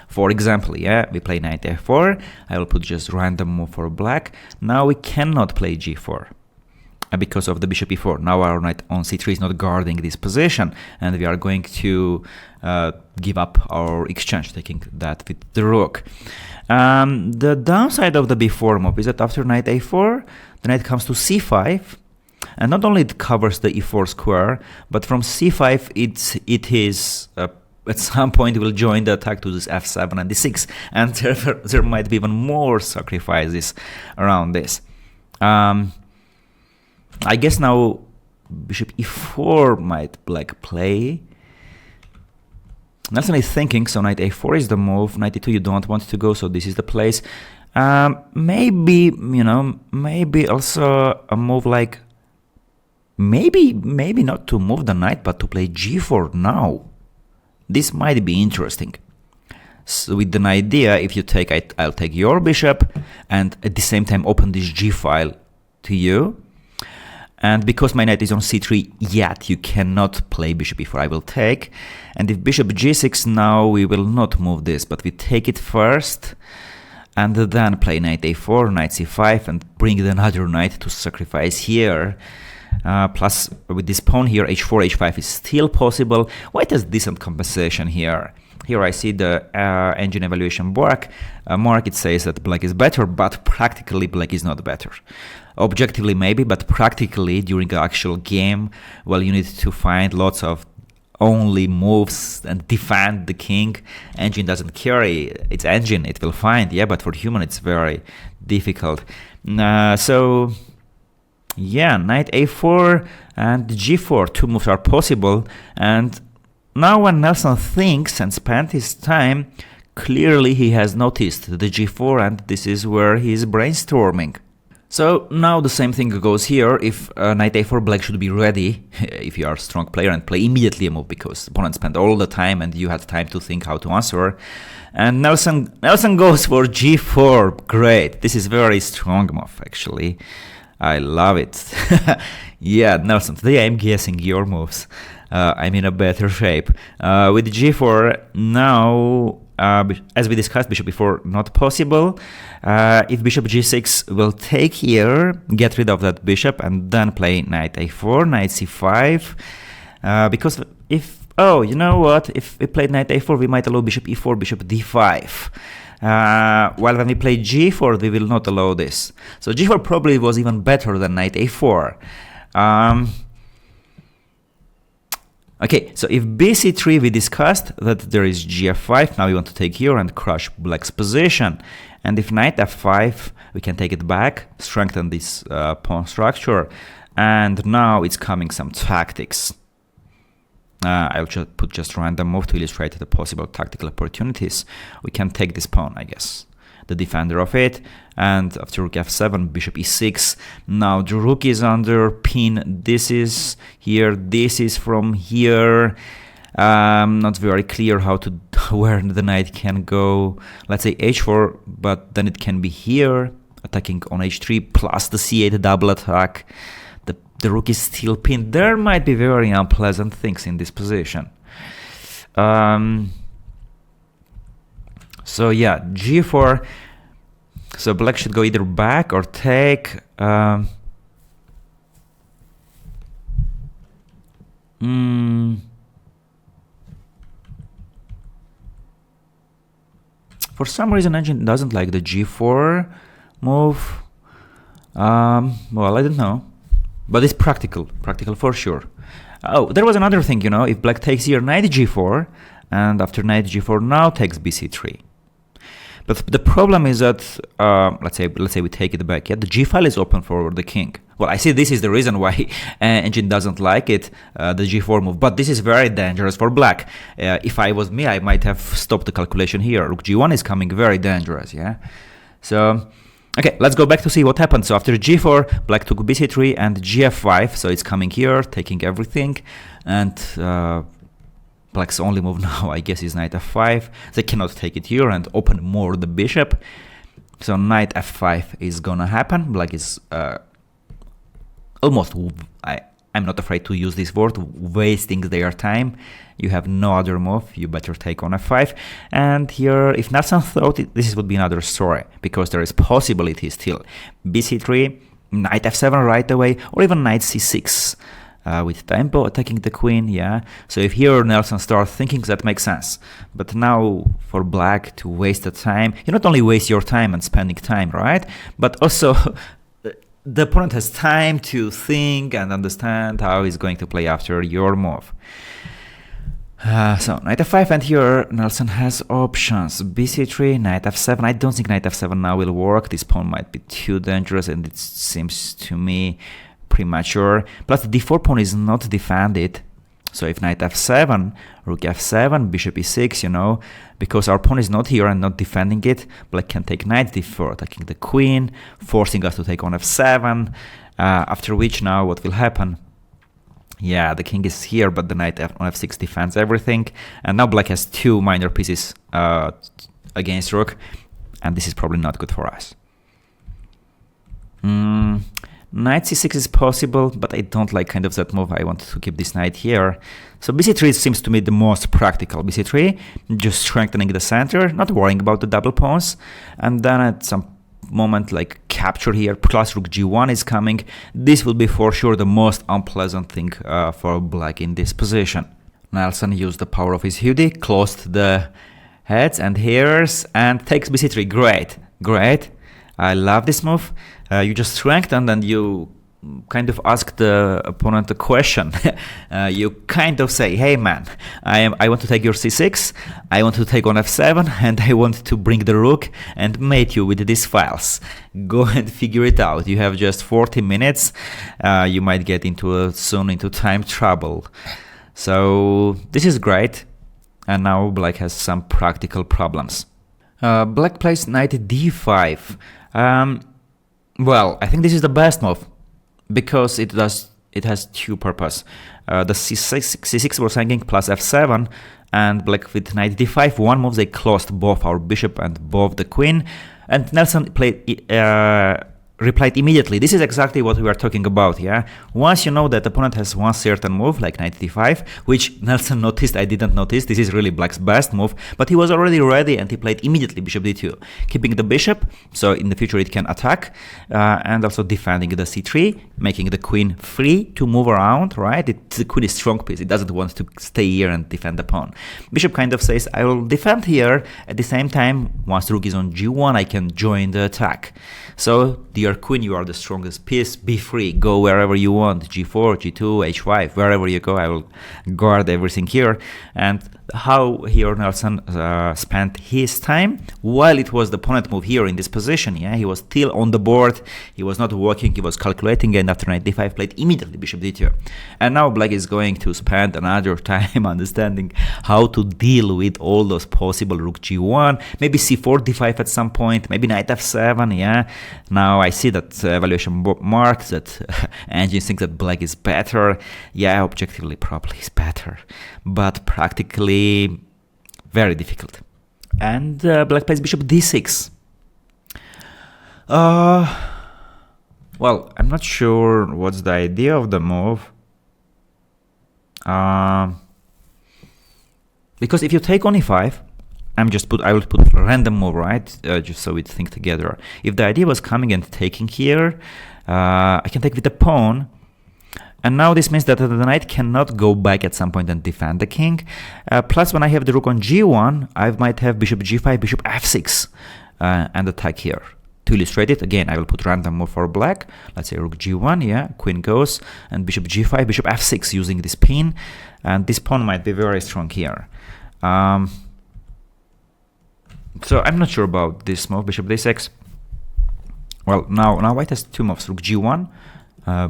For example, yeah, we play knight f4. I will put just random move for black. Now we cannot play g4 because of the bishop e4. Now our knight on c3 is not guarding this position, and we are going to give up our exchange, taking that with the rook. The downside of the b4 move is that after knight a4, the knight comes to c5, and not only it covers the e4 square, but from c5 it is at some point will join the attack to this f7 and d6, and therefore there might be even more sacrifices around this. I guess now bishop e4 might black play. Nelson is thinking, so knight a4 is the move, knight e2 you don't want to go, so this is the place. Maybe, you know, maybe also a move like, maybe not to move the knight, but to play g4 now. This might be interesting. So with an idea, if you take, I'll take your bishop, and at the same time open this g file to you. And because my knight is on c3 yet, you cannot play bishop e4, I will take. And if bishop g6, now we will not move this, but we take it first, and then play knight a4, knight c5, and bring another knight to sacrifice here. Plus, with this pawn here, h4, h5 is still possible. White has decent compensation here. Here I see the engine evaluation mark. It says that black is better, but practically black is not better. Objectively maybe, but practically during the actual game, well, you need to find lots of only moves and defend the king. Engine doesn't carry, it's engine, it will find, yeah, but for human it's very difficult. So yeah, knight a4 and g4, two moves are possible, and now when Nelson thinks and spent his time, clearly he has noticed the g4, and this is where he is brainstorming. So now the same thing goes here. If knight a4, black should be ready, if you are a strong player, and play immediately a move, because the opponent spent all the time and you had time to think how to answer. And Nelson goes for g4, great, this is very strong move actually. I love it. Yeah, Nelson, today I'm guessing your moves. I'm in a better shape. With g4, now, as we discussed, bishop e4 not possible. If bishop g6 will take here, get rid of that bishop, and then play knight a4, knight c5. Because if, oh, you know what, if we played knight a4, we might allow bishop e4, bishop d5. While when we play g4, we will not allow this. So g4 probably was even better than knight a4. Okay, so if bc3, we discussed that there is gf5, now we want to take here and crush black's position. And if knight f5, we can take it back, strengthen this pawn structure, and now it's coming some tactics. I'll just put just random move to illustrate the possible tactical opportunities. We can take this pawn, I guess, the defender of it, and after rook f7, bishop e6. Now the rook is under pin. This is here, this is from here. Not very clear how to where the knight can go. Let's say h4, but then it can be here, attacking on h3 plus the c8 double attack. The rook is still pinned. There might be very unpleasant things in this position. So yeah, g4. So black should go either back or take. For some reason, engine doesn't like the g4 move. Well, I don't know, but it's practical for sure. Oh, there was another thing, you know, if black takes here knight g4, and after knight g4 now takes bc3. But the problem is that, let's say we take it back, yeah, the g file is open for the king. Well, I see this is the reason why engine doesn't like it, the g4 move, but this is very dangerous for black. If I was me, I might have stopped the calculation here. Rook g1 is coming very dangerous, yeah. So, okay, let's go back to see what happened. So after g4, black took bc3 and gf5, so it's coming here, taking everything, and black's only move now, I guess, is knight f5. They cannot take it here and open more the bishop. So knight f5 is gonna happen. Black is almost, I'm not afraid to use this word, wasting their time. You have no other move, you better take on f5. And here, if Nelson thought it, this would be another story, because there is possibility still. bc3, knight f7 right away, or even knight c6. With tempo attacking the queen, yeah. So if here Nelson starts thinking, that makes sense. But now for black to waste the time, you not only waste your time and spending time, right? But also the opponent has time to think and understand how he's going to play after your move. So knight f5, and here Nelson has options. bc3, knight f7. I don't think knight f7 now will work. This pawn might be too dangerous, and it seems to me premature. Plus the d4 pawn is not defended. So if knight f7, rook f7, bishop e6, you know, because our pawn is not here and not defending it, black can take knight d4, attacking the queen, forcing us to take on f7, after which now what will happen? Yeah, the king is here, but the knight on f6 defends everything, and now black has two minor pieces against rook, and this is probably not good for us. Knight c6 is possible, but I don't like kind of that move. I want to keep this knight here. So bc3 seems to me the most practical. bc3, just strengthening the center, not worrying about the double pawns. And then at some moment, like capture here, plus rook g1 is coming. This will be for sure the most unpleasant thing for black in this position. Nelson used the power of his hoodie, closed the heads and hairs, and takes bc3. Great, great. I love this move. You just strengthen and you kind of ask the opponent a question. You kind of say, hey man, I want to take your c6, I want to take on f7, and I want to bring the rook and mate you with these files. Go and figure it out. You have just 40 minutes. You might get soon into time trouble. So this is great. And now black has some practical problems. Black plays knight d5. Well, I think this is the best move because it has two purposes. The c6 was hanging plus f7, and black with knight d5. One move they closed both our bishop and both the queen, and Nelson replied immediately. This is exactly what we were talking about, yeah? Once you know that the opponent has one certain move, like knight d5, which Nelson noticed, I didn't notice, this is really black's best move, but he was already ready and he played immediately bishop d2, keeping the bishop, so in the future it can attack, and also defending the c3, making the queen free to move around, right? The queen is strong piece, it doesn't want to stay here and defend the pawn. Bishop kind of says, I will defend here, at the same time, once rook is on g1, I can join the attack. So, dear queen, you are the strongest piece, be free, go wherever you want, g4, g2, h5, wherever you go, I will guard everything here. And how here Nelson spent his time, while it was the opponent move here in this position, yeah, he was still on the board, he was not working, he was calculating, and after knight d5 played immediately bishop d2. And now black is going to spend another time understanding how to deal with all those possible rook g1, maybe c4, d5 at some point, maybe knight f7, yeah. Now I see that evaluation marks that engine thinks that black is better. Yeah, objectively probably is better, but practically very difficult. And black plays bishop d6. Well, I'm not sure what's the idea of the move. Because if you take on e5, I will put a random move, right? Just so we think together. If the idea was coming and taking here, I can take with the pawn. And now this means that the knight cannot go back at some point and defend the king. Plus, when I have the rook on g1, I might have bishop g5, bishop f6, and attack here To illustrate it, again, I will put random move for black. Let's say rook g1, yeah, queen goes, and bishop g5, bishop f6 using this pin, and this pawn might be very strong here. So I'm not sure about this move, bishop d6. Well, now white has two moves, rook g1,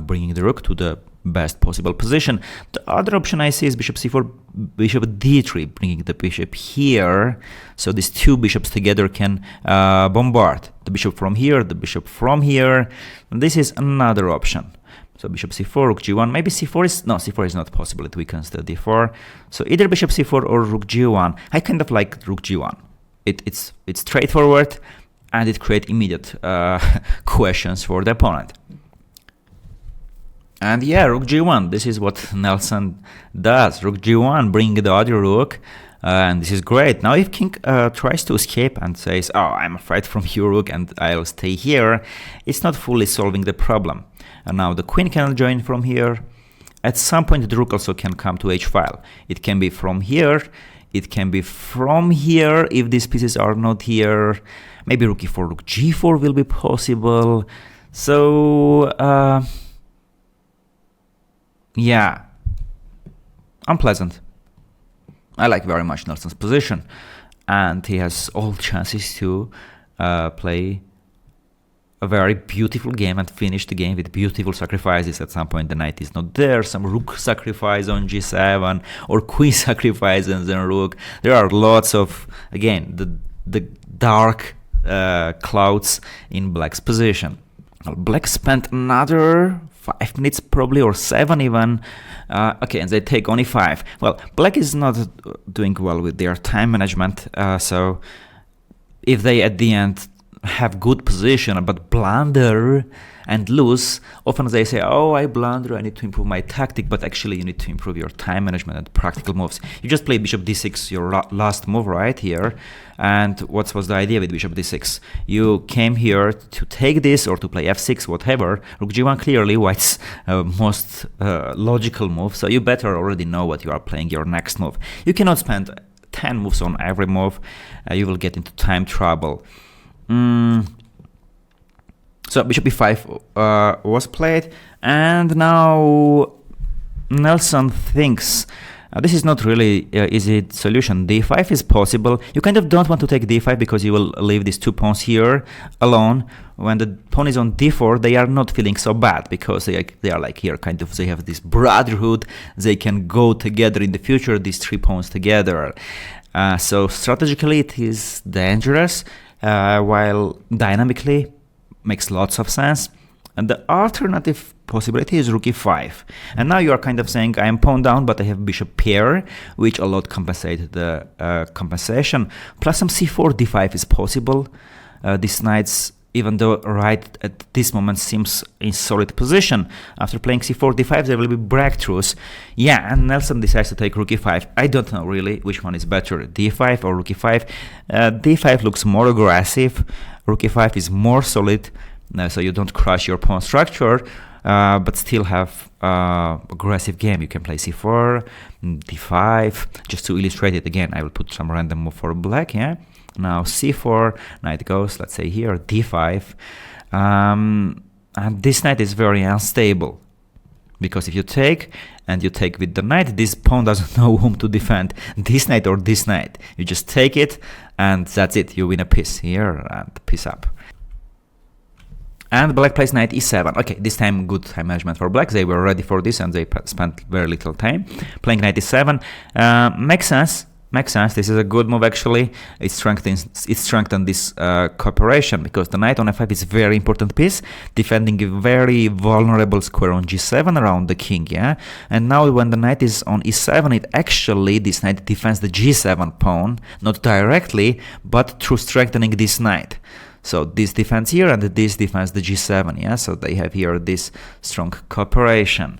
bringing the rook to the best possible position. The other option I see is bishop c4, bishop d3, bringing the bishop here. So these two bishops together can bombard the bishop from here, the bishop from here. And this is another option. So bishop c4, rook g1. Maybe c4 is c4 is not possible. It weakens the d4. So either bishop c4 or rook g1. I kind of like rook g1. It's straightforward, and it creates immediate questions for the opponent. And yeah, rook g1, this is what Nelson does. Rook g1, bring the other rook, and this is great. Now if king tries to escape and says, oh, I'm afraid from your rook and I'll stay here, it's not fully solving the problem. And now the queen can join from here. At some point the rook also can come to h-file. It can be from here, it can be from here if these pieces are not here. Maybe rook e4, rook g4 will be possible. So yeah, unpleasant. I like very much Nelson's position, and he has all chances to play a very beautiful game and finish the game with beautiful sacrifices. At some point the knight is not there, some rook sacrifice on g7 or queen sacrifice and then rook. There are lots of, again, the dark clouds in black's position. Well, black spent another 5 minutes probably, or 7 even. Okay, and they take only 5. Well, black is not doing well with their time management, so if they at the end have good position but blunder and lose, often they say, oh, I blunder, I need to improve my tactic, but actually you need to improve your time management and practical moves. You just played bishop d6, your last move right here, and what was the idea with bishop d6? You came here to take this or to play f6, whatever. Rook g1 clearly white's most logical move, so you better already know what you are playing your next move. You cannot spend 10 moves on every move, you will get into time trouble. So bishop e5 was played, and now Nelson thinks this is not really easy solution. d5 is possible. You kind of don't want to take d5 because you will leave these two pawns here alone. When the pawn is on d4, they are not feeling so bad because they are like here, kind of, they have this brotherhood. They can go together in the future, these three pawns together. So strategically it is dangerous, while dynamically makes lots of sense. And the alternative possibility is rook e5. And now you are kind of saying, I am pawn down, but I have bishop pair, which a lot compensate the compensation. Plus some c4, d5 is possible. These knights, even though right at this moment seems in solid position, after playing c4, d5, there will be breakthroughs. Yeah, and Nelson decides to take rook e5. I don't know really which one is better, d5 or rook e5. d5 looks more aggressive. Rook e5 is more solid, so you don't crush your pawn structure, but still have aggressive game. You can play c4, d5. Just to illustrate it again, I will put some random move for black. Yeah. Now c4, knight goes, let's say here, d5, and this knight is very unstable, because if you take and you take with the knight, this pawn doesn't know whom to defend, this knight or this knight. You just take it, and that's it. You win a piece here and piece up. And black plays knight e7. Okay, this time good time management for black. They were ready for this and they spent very little time. Playing knight e7 makes sense. Makes sense. This is a good move actually. It strengthens this cooperation, because the knight on f5 is a very important piece, defending a very vulnerable square on g7 around the king. Yeah. And now when the knight is on e7, it actually, this knight defends the g7 pawn, not directly, but through strengthening this knight. So this defends here and this defends the g7. Yeah. So they have here this strong cooperation.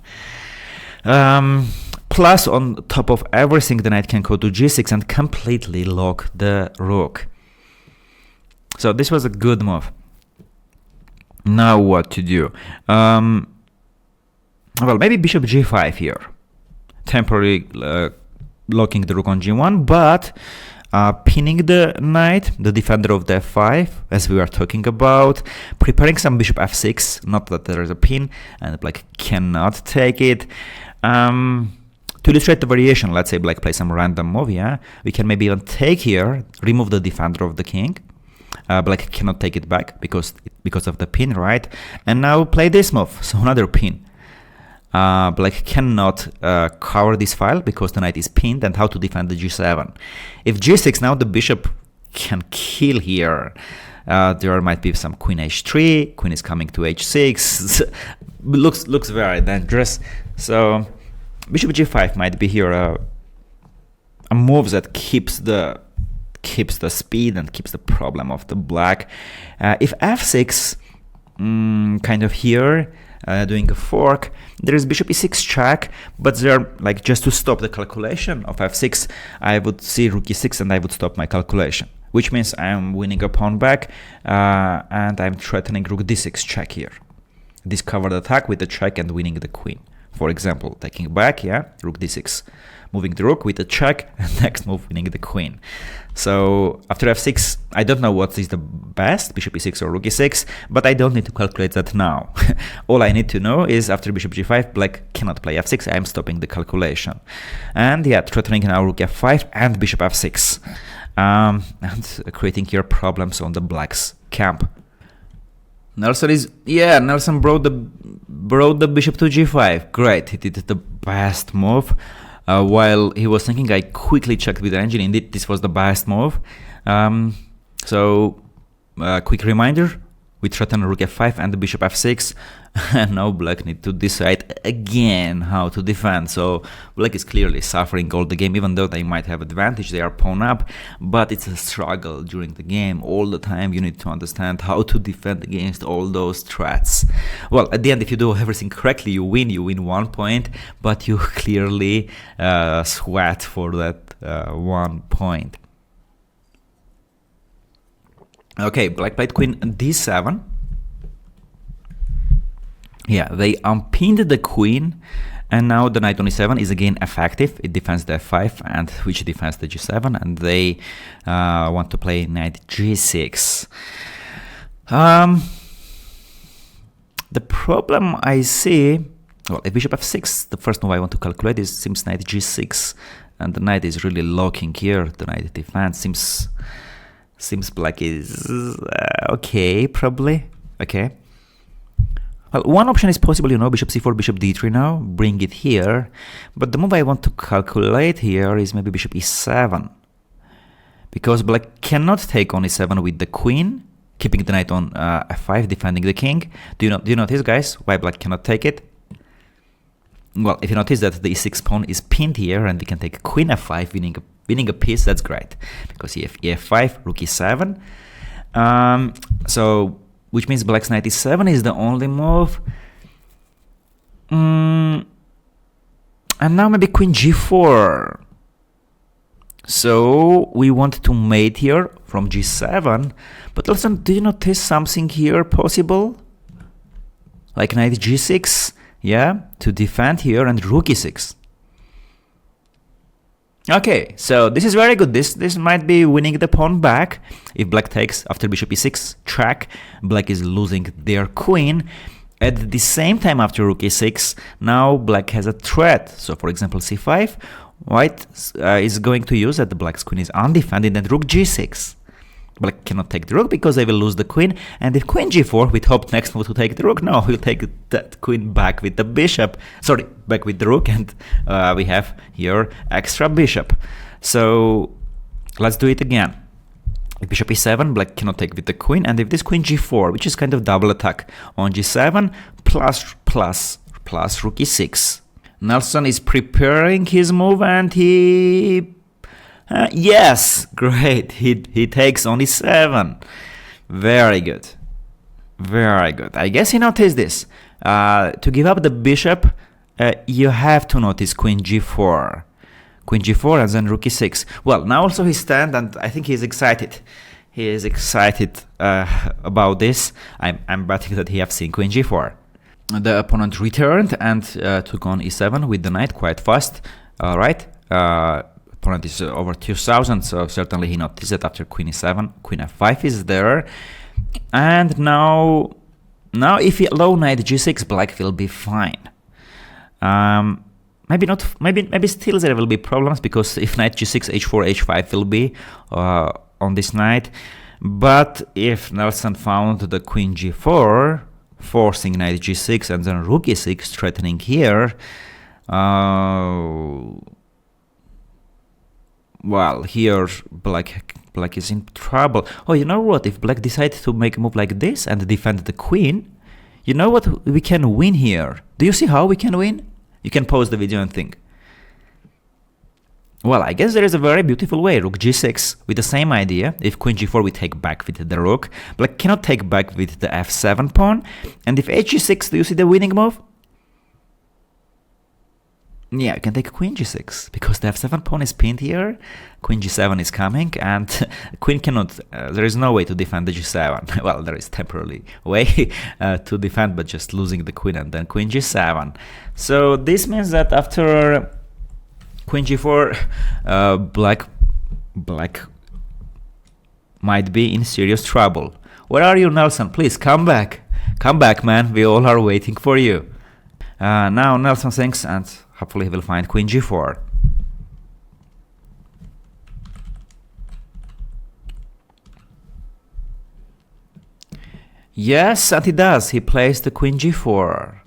Plus, on top of everything, the knight can go to g6 and completely lock the rook. So this was a good move. Now what to do? Well, maybe bishop g5 here. Temporarily locking the rook on g1, but pinning the knight, the defender of the f5, as we were talking about, preparing some bishop f6, not that there is a pin, and black cannot take it. To illustrate the variation, let's say black plays some random move, yeah? We can maybe even take here, remove the defender of the king. Black cannot take it back because of the pin, right? And now play this move, so another pin. Black cannot cover this file because the knight is pinned, and how to defend the g7. If g6, now the bishop can kill here. There might be some queen h3, queen is coming to h6. looks very dangerous. So bishop g5 might be here a move that keeps the speed and keeps the problem of the black. If f6, kind of here, doing a fork, there is bishop e6 check, but there, like, just to stop the calculation of f6, I would see rook e6 and I would stop my calculation, which means I'm winning a pawn back, and I'm threatening rook d6 check here. This covered attack with the check and winning the queen. For example, taking back, yeah, rook d6, moving the rook with a check, and next move winning the queen. So after f6, I don't know what is the best, bishop e6 or rook e6, but I don't need to calculate that now. All I need to know is after bishop g5, black cannot play f6, I'm stopping the calculation. And yeah, threatening now rook f5 and bishop f6, and creating here problems on the black's camp. Nelson brought the bishop to g5. Great, he did the best move. While he was thinking, I quickly checked with the engine. Indeed, this was the best move. Quick reminder, we threaten rook f5 and the bishop f6, and now black need to decide again how to defend. So black is clearly suffering all the game, even though they might have advantage, they are pawn up, but it's a struggle during the game. All the time you need to understand how to defend against all those threats. Well, at the end, if you do everything correctly, you win 1 point, but you clearly sweat for that 1 point. Okay, black played queen d7. Yeah, they unpinned the queen, and now the knight on e7 is again effective. It defends the f5, and which defends the g7, and they want to play knight g6. The problem I see, well, if bishop f6, the first move I want to calculate is seems knight g6, and the knight is really locking here. The knight defense seems black is okay, probably. Okay. Well, one option is possible, you know, bishop c4, bishop d3 now, bring it here. But the move I want to calculate here is maybe bishop e7. Because black cannot take on e7 with the queen, keeping the knight on f5, defending the king. Do you notice, guys, why black cannot take it? Well, if you notice that the e6 pawn is pinned here, and we can take queen f5, winning a piece, that's great. Because ef5, rook e7. Which means black's knight e7 is the only move. And now maybe queen g4. So we want to mate here from g7. But also, do you notice something here possible? Like knight g6, yeah, to defend here, and rook e6. Okay, so this is very good. This might be winning the pawn back. If black takes after bishop e6 track, black is losing their queen. At the same time, after rook e6, now black has a threat. So for example, c5, white is going to use that the black's queen is undefended, and rook g6. Black cannot take the rook because they will lose the queen, and if queen g4, we hope next move to take the rook. No, we'll take that queen back with the bishop. Sorry, back with the rook, and we have here extra bishop. So let's do it again. If bishop e7, black cannot take with the queen, and if this queen g4, which is kind of double attack on g7, plus rook e6. Nelson is preparing his move, and he... yes, great. He takes on e7. Very good. Very good. I guess he noticed this. To give up the bishop, you have to notice queen g4. Queen g4 and then rook e6. Well, now also he stands, and I think he's excited. He is excited about this. I'm betting that he has seen queen g4. The opponent returned and took on e7 with the knight quite fast. All right. opponent is over 2000, so certainly he noticed it after queen e7. Queen f5 is there, and now if he allow knight g6, black will be fine. Maybe not. Maybe still there will be problems, because if knight g6, h4, h5 will be on this knight. But if Nelson found the queen g4, forcing knight g6, and then rook e6, threatening here, well, here black is in trouble. Oh, you know what? If black decides to make a move like this and defend the queen, you know what? We can win here. Do you see how we can win? You can pause the video and think. Well, I guess there is a very beautiful way. Rook g6 with the same idea. If queen g4, we take back with the rook. Black cannot take back with the f7 pawn. And if h6, do you see the winning move? Yeah, you can take queen g6, because the f7 pawn is pinned here. Queen g7 is coming, and queen cannot, there is no way to defend the g7. Well, there is temporarily way to defend, but just losing the queen and then queen g7. So this means that after queen g4, black might be in serious trouble. Where are you, Nelson? Please come back. Come back, man. We all are waiting for you. Now Nelson thinks, and hopefully he will find queen g4. Yes, and he does. He plays the queen g4.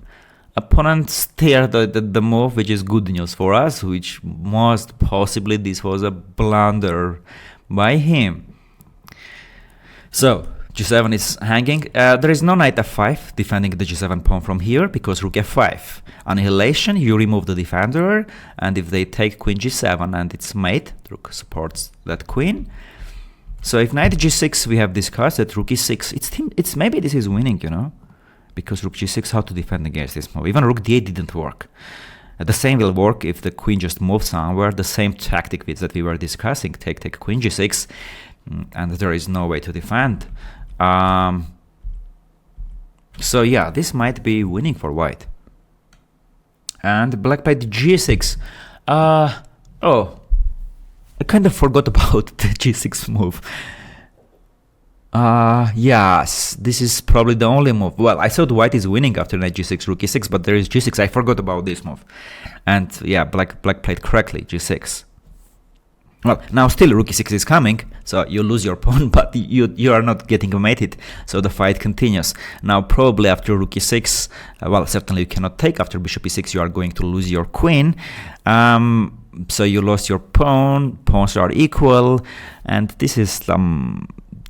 Opponent stared at the move, which is good news for us, which most possibly this was a blunder by him. So g7 is hanging. There is no knight f5 defending the g7 pawn from here, because rook f5. Annihilation, you remove the defender, and if they take queen g7 and its mate, rook supports that queen. So if knight g6, we have discussed that rook e6, it's maybe this is winning, you know, because rook g6, how to defend against this move. Even rook d8 didn't work. The same will work if the queen just moves somewhere. The same tactic that we were discussing, take queen g6, and there is no way to defend. So yeah, this might be winning for white. And black played g6. Oh, I kind of forgot about the g6 move. Yes, this is probably the only move. Well, I thought white is winning after knight g6, rook e6, but there is g6. I forgot about this move. And yeah, black played correctly, g6. Well, now still rook e6 is coming, so you lose your pawn, but you are not getting mated, so the fight continues. Now probably after rook e6, well, certainly you cannot take. After bishop e6, you are going to lose your queen. So you lost your pawn, pawns are equal, and this is some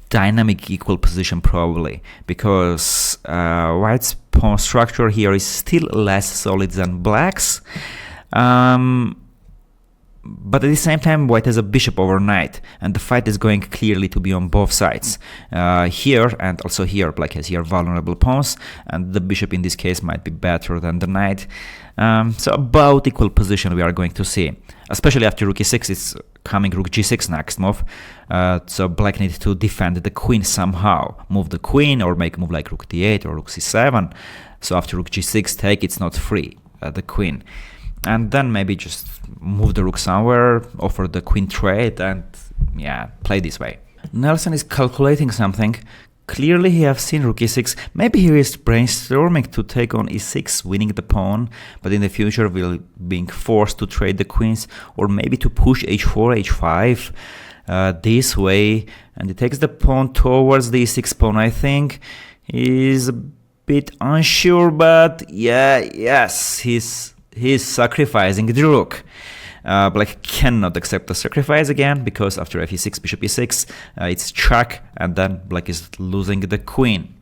dynamic equal position probably, because white's pawn structure here is still less solid than black's. But at the same time, white has a bishop over knight, and the fight is going clearly to be on both sides. Here and also here, black has here vulnerable pawns, and the bishop in this case might be better than the knight. So about equal position we are going to see. Especially after rook e6, it's coming rook g6 next move. So black needs to defend the queen somehow. Move the queen or make a move like rook d8 or rook c7. So after rook g6 take, it's not free, the queen. And then maybe just move the rook somewhere, offer the queen trade, and yeah, play this way. Nelson is calculating something. Clearly he has seen rook e6. Maybe he is brainstorming to take on e6, winning the pawn, but in the future will being forced to trade the queens, or maybe to push h4, h5 this way, and he takes the pawn towards the e6 pawn. I think he's a bit unsure, but yeah, yes, he's sacrificing the rook. Black cannot accept the sacrifice again, because after f e6, bishop e6, it's check, and then black is losing the queen.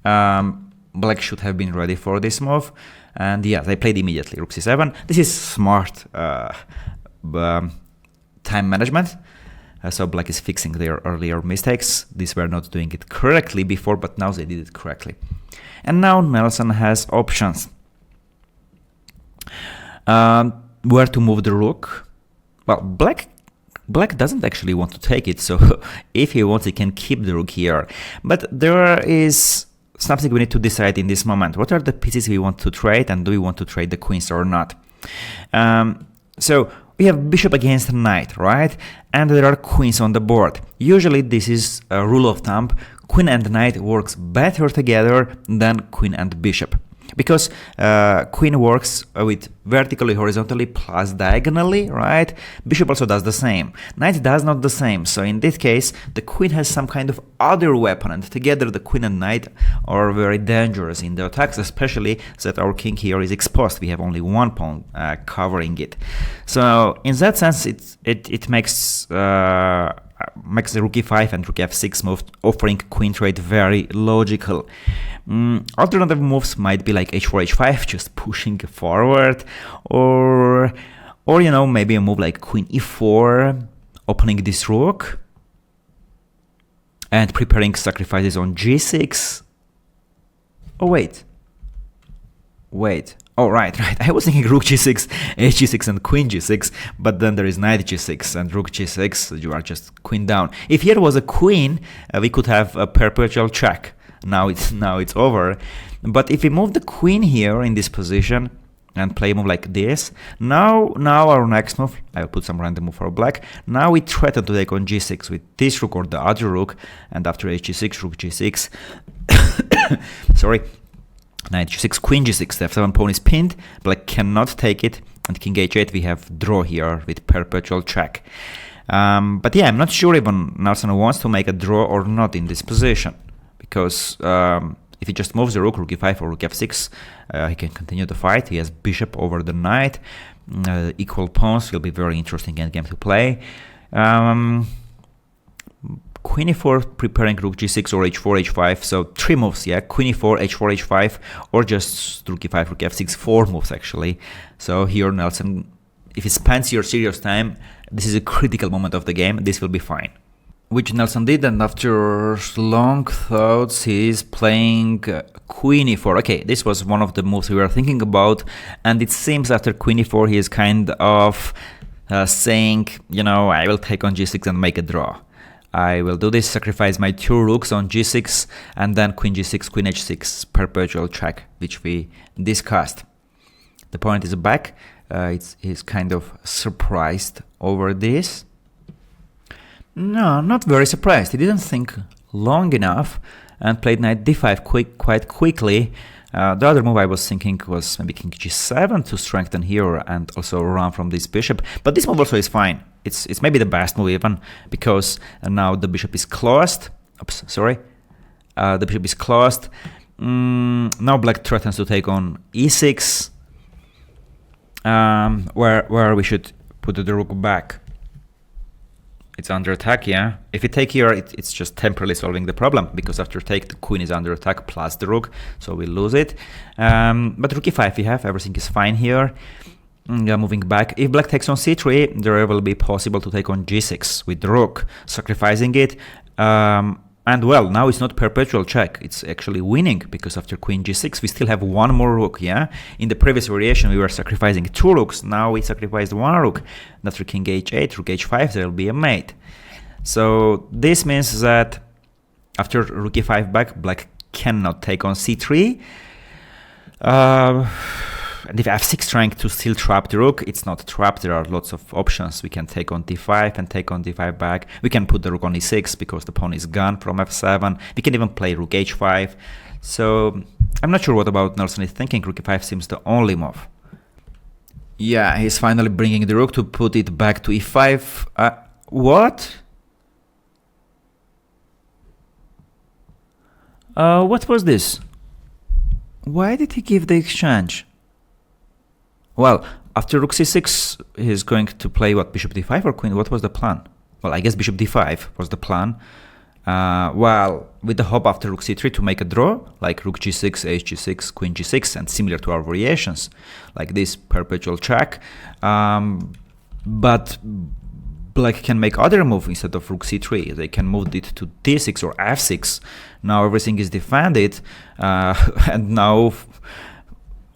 Black should have been ready for this move, and yeah, they played immediately rook c7. This is smart time management. So black is fixing their earlier mistakes. These were not doing it correctly before, but now they did it correctly. And now Nelson has options. Where to move the rook? Well, black doesn't actually want to take it, so if he wants, he can keep the rook here. But there is something we need to decide in this moment. What are the pieces we want to trade, and do we want to trade the queens or not? So we have bishop against knight, right? And there are queens on the board. Usually this is a rule of thumb. Queen and knight works better together than queen and bishop. Because queen works with vertically, horizontally, plus diagonally, right? Bishop also does the same. Knight does not the same. So in this case, the queen has some kind of other weapon, and together the queen and knight are very dangerous in the attacks, especially that our king here is exposed. We have only one pawn covering it. So in that sense, it makes the rook e5 and rook f6 move, offering queen trade, very logical. Alternative moves might be like h4, h5, just pushing forward, or you know, maybe a move like queen e4, opening this rook, and preparing sacrifices on g6. Oh wait. Oh, right. I was thinking rook g6, h g6, and queen g6, but then there is knight g6 and rook g6. You are just queen down. If here was a queen, we could have a perpetual check. Now it's over. But if we move the queen here in this position and play a move like this, now our next move, I will put some random move for black. Now we threaten to take on g6 with this rook or the other rook, and after h g6, rook g6. Sorry. Knight g6, queen g6, the f7 pawn is pinned, black cannot take it, and king h8 we have draw here with perpetual check. But yeah, I'm not sure even Nelson wants to make a draw or not in this position, because if he just moves the rook e5 or rook f6, he can continue the fight. He has bishop over the knight, equal pawns, will be very interesting endgame to play. Queen e4, preparing rook g6 or h4, h5. So 3 moves, yeah. Queen e4, h4, h5, or just rook e5, rook f6. 4 moves actually. So here Nelson, if he spends your serious time, this is a critical moment of the game. This will be fine. Which Nelson did, and after long thoughts, he is playing queen e4. Okay, this was one of the moves we were thinking about, and it seems after queen e4 he is kind of saying, you know, I will take on g6 and make a draw. I will do this, sacrifice my 2 rooks on g6, and then queen g6, queen h6, perpetual check, which we discussed. The opponent is back. He's kind of surprised over this. No, not very surprised. He didn't think long enough and played knight d5 quite quickly. The other move I was thinking was maybe king g7 to strengthen here and also run from this bishop. But this move also is fine. It's maybe the best move even, because now the bishop is closed. Oops, sorry. The bishop is closed. Now black threatens to take on e6, where we should put the rook back. It's under attack, yeah. If we take here, it's just temporarily solving the problem, because after take, the queen is under attack plus the rook, so we lose it. But rook e5 we have, everything is fine here. Moving back, if black takes on c3, there will be possible to take on g6 with the rook, sacrificing it. And well, now it's not perpetual check, it's actually winning, because after queen g6 we still have one more rook, yeah? In the previous variation we were sacrificing 2 rooks, now we sacrificed 1 rook. And after king h8, rook h5, there will be a mate. So this means that after rook e5 back, black cannot take on c3. And if f6 trying to still trap the rook, it's not trapped. There are lots of options. We can take on d5 and take on d5 back. We can put the rook on e6 because the pawn is gone from f7. We can even play rook h5. So I'm not sure what about Nelson is thinking. Rook e5 seems the only move. Yeah, he's finally bringing the rook to put it back to e5. What? What was this? Why did he give the exchange? Well, after rook c6, he's going to play what, bishop d5 or queen? What was the plan? Well, I guess bishop d5 was the plan. Well, with the hope after rook c3 to make a draw, like rook g6, h g6, queen g6, and similar to our variations, like this perpetual check. But black can make other move instead of rook c3. They can move it to d6 or f6. Now everything is defended, and now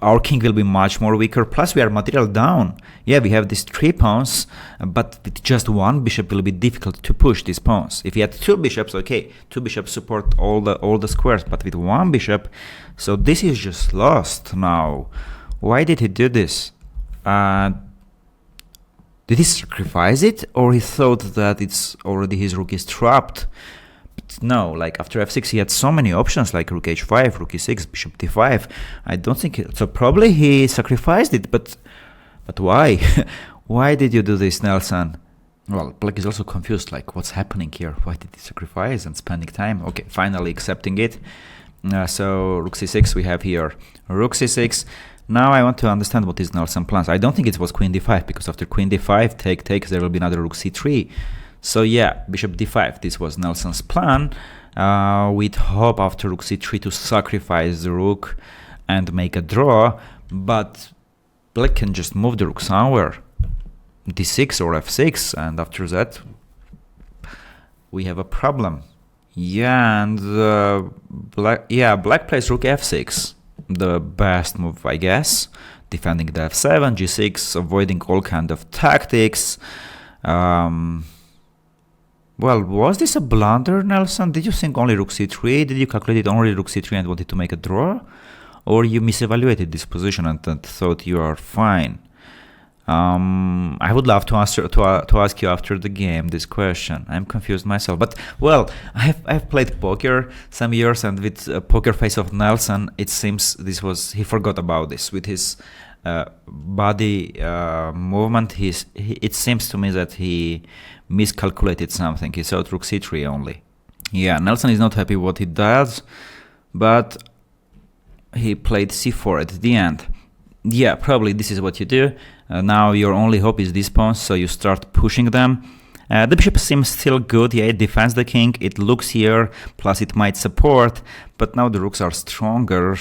our king will be much more weaker, plus we are material down. Yeah, we have these 3 pawns, but with just 1 bishop will be difficult to push these pawns. If you had 2 bishops, okay, 2 bishops support all the squares, but with 1 bishop, so this is just lost now. Why did he do this? Did he sacrifice it, or he thought that it's already his rook is trapped? But no, like after f6 he had so many options like rook h5, rook e6, bishop d5. I don't think so. Probably he sacrificed it, but why? Why did you do this, Nelson? Well, black is also confused, like what's happening here? Why did he sacrifice and spending time? Okay, finally accepting it. So rook c6 we have here, rook c6. Now I want to understand what is Nelson's plans. I don't think it was queen d5, because after queen d5, take, there will be another rook c3. So yeah, bishop d5, this was Nelson's plan, with hope after rook c3 to sacrifice the rook and make a draw, but black can just move the rook somewhere, d6 or f6, and after that we have a problem. Yeah, and black plays rook f6. The best move, I guess, defending the f7, g6, avoiding all kind of tactics. Well, was this a blunder, Nelson? Did you think only rook c3? Did you calculate only rook c3 and wanted to make a draw? Or you misevaluated this position and thought you are fine? I would love to answer to ask you after the game this question. I'm confused myself, but well, I've played poker some years, and with poker face of Nelson, it seems he forgot about this with his body movement. It seems to me that he miscalculated something. He thought rook c3 only. Yeah, Nelson is not happy what he does, but he played c4 at the end. Yeah, probably this is what you do. Now your only hope is these pawns, so you start pushing them. The bishop seems still good. Yeah, it defends the king. It looks here, plus it might support. But now the rooks are stronger.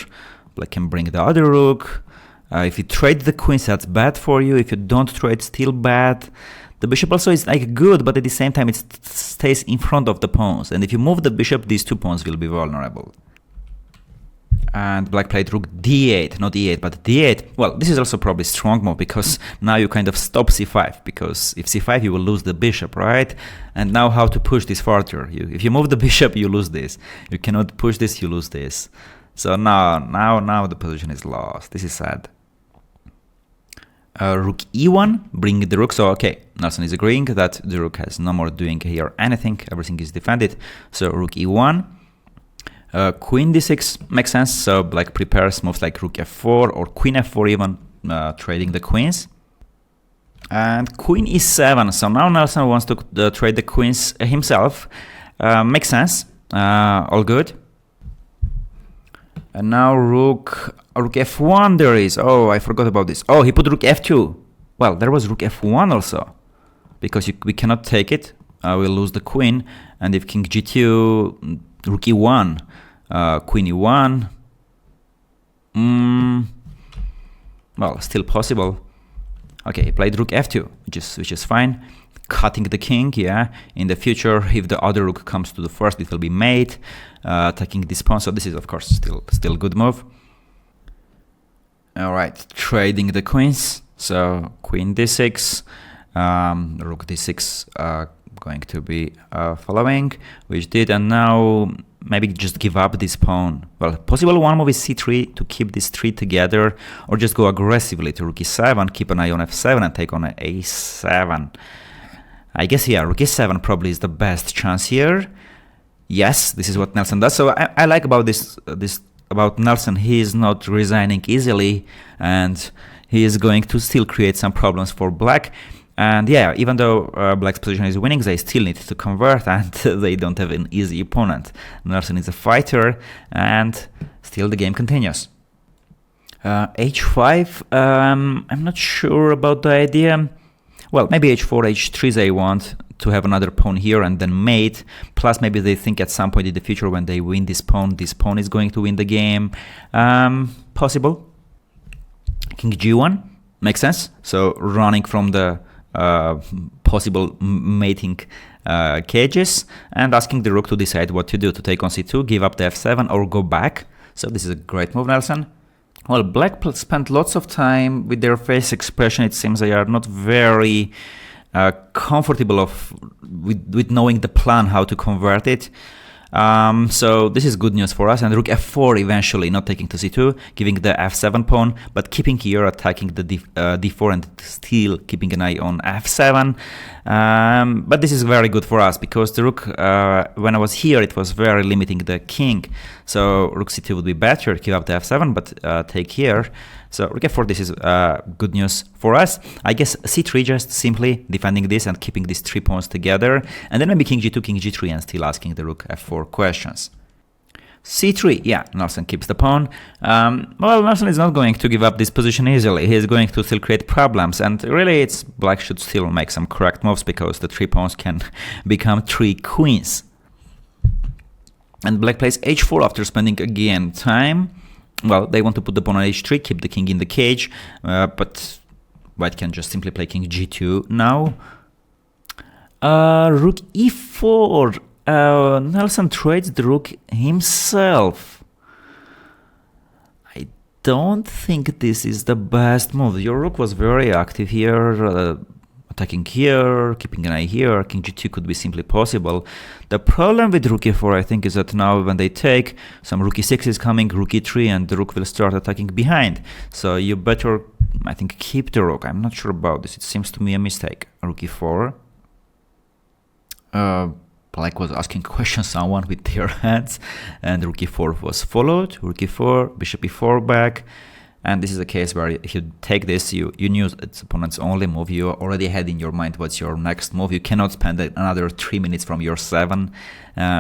Black can bring the other rook. If you trade the queens, that's bad for you. If you don't trade, still bad. The bishop also is like good, but at the same time it stays in front of the pawns. And if you move the bishop, these two pawns will be vulnerable. And black played rook d8, not e8, but d8. Well, this is also probably strong move, because now you kind of stop c5, because if c5 you will lose the bishop, right? And now how to push this further? If you move the bishop, you lose this. You cannot push this, you lose this. So now the position is lost. This is sad. Rook e1, bring the rook. So okay, Nelson is agreeing that the rook has no more doing here anything. Everything is defended. So rook e1. Queen d6 makes sense, so black prepares moves like rook f4 or queen f4 even, trading the queens. And queen e7, so now Nelson wants to trade the queens himself. Makes sense, all good. And now rook f1 there is. Oh, I forgot about this. Oh, he put rook f2. Well, there was rook f1 also, because we cannot take it. We'll lose the queen, and if king g2, rook e1, queen e1. Well, still possible. Okay, he played rook f2, which is fine. Cutting the king, yeah. In the future, if the other rook comes to the first, it will be mate. Attacking this pawn, so this is of course still good move. All right, trading the queens. So queen d6, rook d6 going to be following, which did, and now maybe just give up this pawn. Well, possible one move is c3 to keep these three together, or just go aggressively to rook e7, keep an eye on f7 and take on a7. I guess, yeah, rook e7 probably is the best chance here. Yes, this is what Nelson does. So I like about this about Nelson. He is not resigning easily, and he is going to still create some problems for black. And yeah, even though black's position is winning, they still need to convert, and they don't have an easy opponent. Nelson is a fighter, and still the game continues. h5, I'm not sure about the idea. Well, maybe h4, h3 they want to have another pawn here and then mate. Plus maybe they think at some point in the future when they win this pawn is going to win the game. Possible. King g1 makes sense. So running from the possible mating cages and asking the rook to decide what to do, to take on c2, give up the f7 or go back. So this is a great move, Nelson. Well, black spent lots of time with their face expression. It seems they are not very comfortable with knowing the plan, how to convert it. So this is good news for us, and rook f4 eventually, not taking to c2, giving the f7 pawn, but keeping here, attacking the d4 and still keeping an eye on f7. But this is very good for us, because the rook, when I was here, it was very limiting the king. So rook c2 would be better, give up the f7, but take here. So rook f4, this is good news for us. I guess c3, just simply defending this and keeping these 3 pawns together, and then maybe king g2, king g3, and still asking the rook f4 questions. c3, yeah, Nelson keeps the pawn. Well, Nelson is not going to give up this position easily. He is going to still create problems, and really it's black should still make some correct moves, because the 3 pawns can become 3 queens. And black plays h4 after spending again time. Well, they want to put the pawn on h3, keep the king in the cage, but white can just simply play king g2 now. Rook e4. Nelson trades the rook himself. I don't think this is the best move. Your rook was very active here, attacking here, keeping an eye here. King g2 could be simply possible. The problem with rook e4, I think, is that now when they take, some rook e6 is coming, rook e3, and the rook will start attacking behind. So you better, I think, keep the rook. I'm not sure about this. It seems to me a mistake. Rook e4. Black was asking questions someone with their hands, and rook e4 was followed. Rook e4, bishop e4 back. And this is a case where if you take this, you knew its opponent's only move. You already had in your mind what's your next move. You cannot spend another 3 minutes from your 7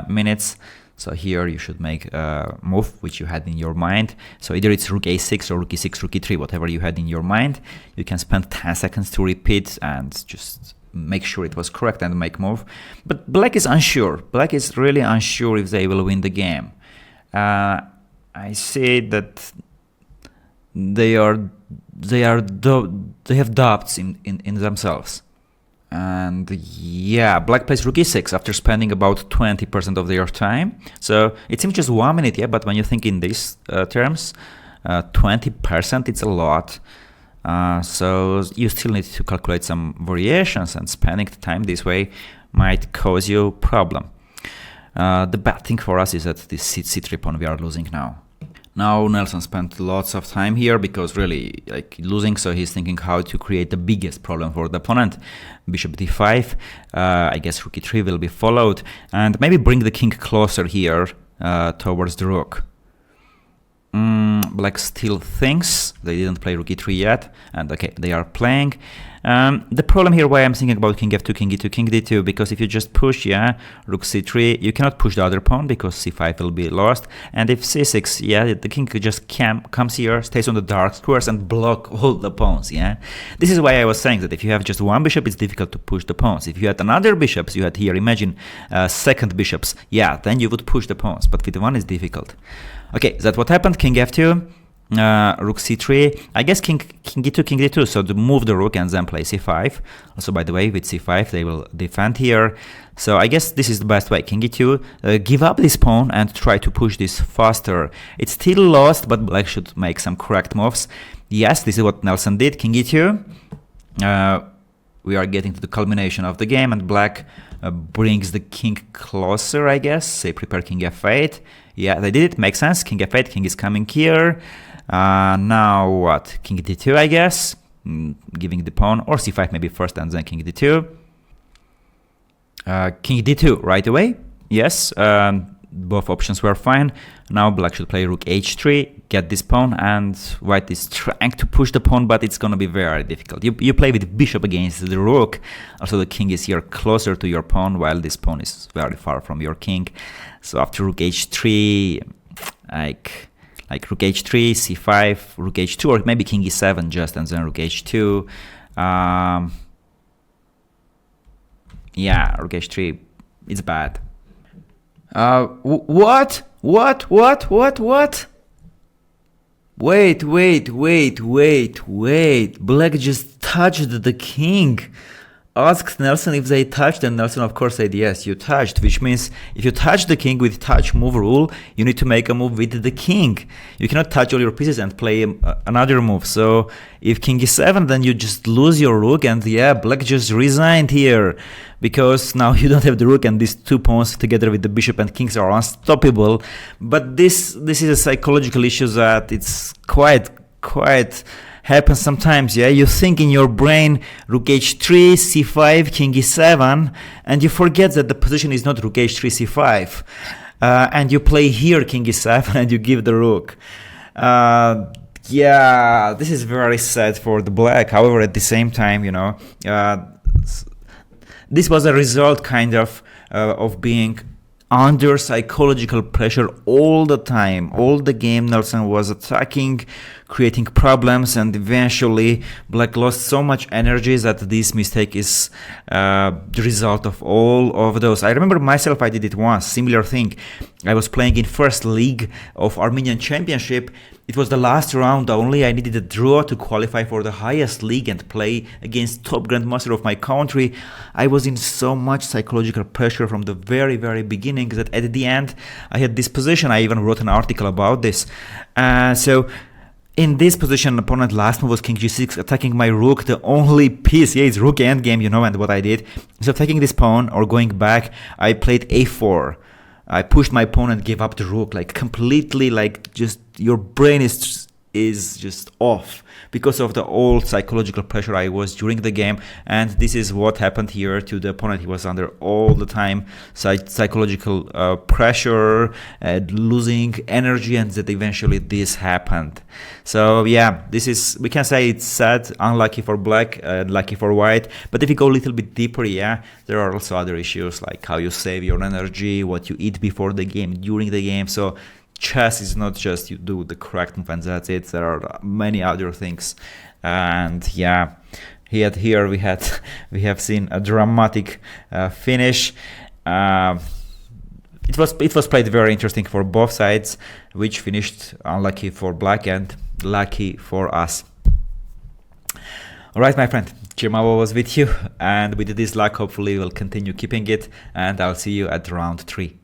minutes. So here you should make a move which you had in your mind. So either it's rook a6 or rook e6, rook e3, whatever you had in your mind. You can spend 10 seconds to repeat and just make sure it was correct and make move. But black is unsure. Black is really unsure if they will win the game. I see that they have doubts in themselves. And yeah, black plays rook e6 after spending about 20% of their time. So it seems just 1 minute, yeah, but when you think in these terms, 20%, it's a lot. So you still need to calculate some variations, and spending the time this way might cause you problem. The bad thing for us is that this c3 pawn we are losing now. Now Nelson spent lots of time here because really like losing, so he's thinking how to create the biggest problem for the opponent. Bishop d5, I guess rook e3 will be followed, and maybe bring the king closer here towards the rook. Black still thinks, they didn't play rook e3 yet, and okay, they are playing. The problem here why I'm thinking about king f2, king e2, king d2, because if you just push, yeah, rook c3, you cannot push the other pawn because c5 will be lost, and if c6, yeah, the king just comes here, stays on the dark squares and block all the pawns, yeah. This is why I was saying that if you have just one bishop, it's difficult to push the pawns. If you had another bishops, you had here, imagine second bishops, yeah, then you would push the pawns, but with one is difficult. Okay, that's what happened. King f2, rook c3. I guess king e2, king d2. So to move the rook and then play c5. Also, by the way, with c5 they will defend here. So I guess this is the best way. King e2, give up this pawn and try to push this faster. It's still lost, but black should make some correct moves. Yes, this is what Nelson did. King e2. We are getting to the culmination of the game, and black brings the king closer, I guess. Say prepare king f8. Yeah, they did it. Makes sense. King f8, king is coming here. Now what? King d2, I guess. Giving the pawn, or c5 maybe first and then king d2. King d2 right away. Yes, both options were fine. Now black should play rook h3, get this pawn, and white is trying to push the pawn, but it's gonna be very difficult. You play with bishop against the rook. Also the king is here closer to your pawn, while this pawn is very far from your king. So after rook h3, like rook h3, c5, rook h2, or maybe king e7 just, and then rook h2. Yeah, rook h3, it's bad. What? Wait. Black just touched the king. asked Nelson if they touched, and Nelson of course said yes, you touched, which means if you touch the king with touch move rule, you need to make a move with the king. You cannot touch all your pieces and play another move. So if king e7, then you just lose your rook, and yeah, black just resigned here, because now you don't have the rook, and these two pawns together with the bishop and kings are unstoppable. But this is a psychological issue that it's quite happens sometimes. Yeah, you think in your brain rook h3, c5, king e7, and you forget that the position is not rook h3, c5, and you play here king e7 and you give the rook. Yeah, this is very sad for the black. However, at the same time, you know, this was a result kind of being under psychological pressure all the time. All the game Nelson was attacking, creating problems, and eventually black lost so much energy that this mistake is the result of all of those. I remember myself, I did it once, similar thing. I was playing in first league of Armenian Championship. It was the last round only. I needed a draw to qualify for the highest league and play against top grandmaster of my country. I was in so much psychological pressure from the very beginning that at the end I had this position. I even wrote an article about this. So in this position, opponent last move was king g6, attacking my rook, the only piece. Yeah, it's rook endgame, you know, and what I did. So taking this pawn or going back, I played a4. I pushed my pawn and gave up the rook, like completely, like just your brain is just off because of the old psychological pressure I was during the game. And this is what happened here to the opponent. He was under all the time psychological pressure, losing energy, and that eventually this happened. So yeah, this is, we can say it's sad, unlucky for black, lucky for white. But if you go a little bit deeper, yeah, there are also other issues like how you save your energy, what you eat before the game, during the game. So chess is not just you do the correct move and that's it. There are many other things. And yeah, here we have seen a dramatic finish. It was played very interesting for both sides, which finished unlucky for black and lucky for us. All right, my friend, Chirmavo was with you, and with this luck, hopefully we'll continue keeping it, and I'll see you at round 3.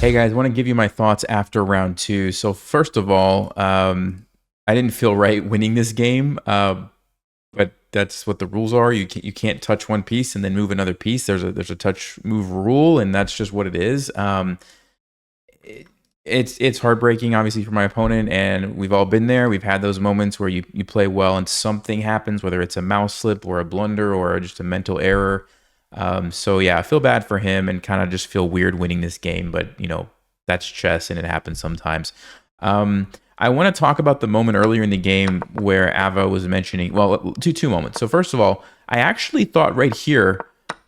Hey guys, I want to give you my thoughts after round 2. So first of all, I didn't feel right winning this game, but that's what the rules are. You can't touch one piece and then move another piece. There's a touch move rule, and that's just what it is. It's heartbreaking, obviously, for my opponent, and we've all been there. We've had those moments where you play well and something happens, whether it's a mouse slip or a blunder or just a mental error. So yeah, I feel bad for him and kind of just feel weird winning this game, but you know, that's chess and it happens sometimes. I want to talk about the moment earlier in the game where Ava was mentioning, well, two moments. So first of all, I actually thought right here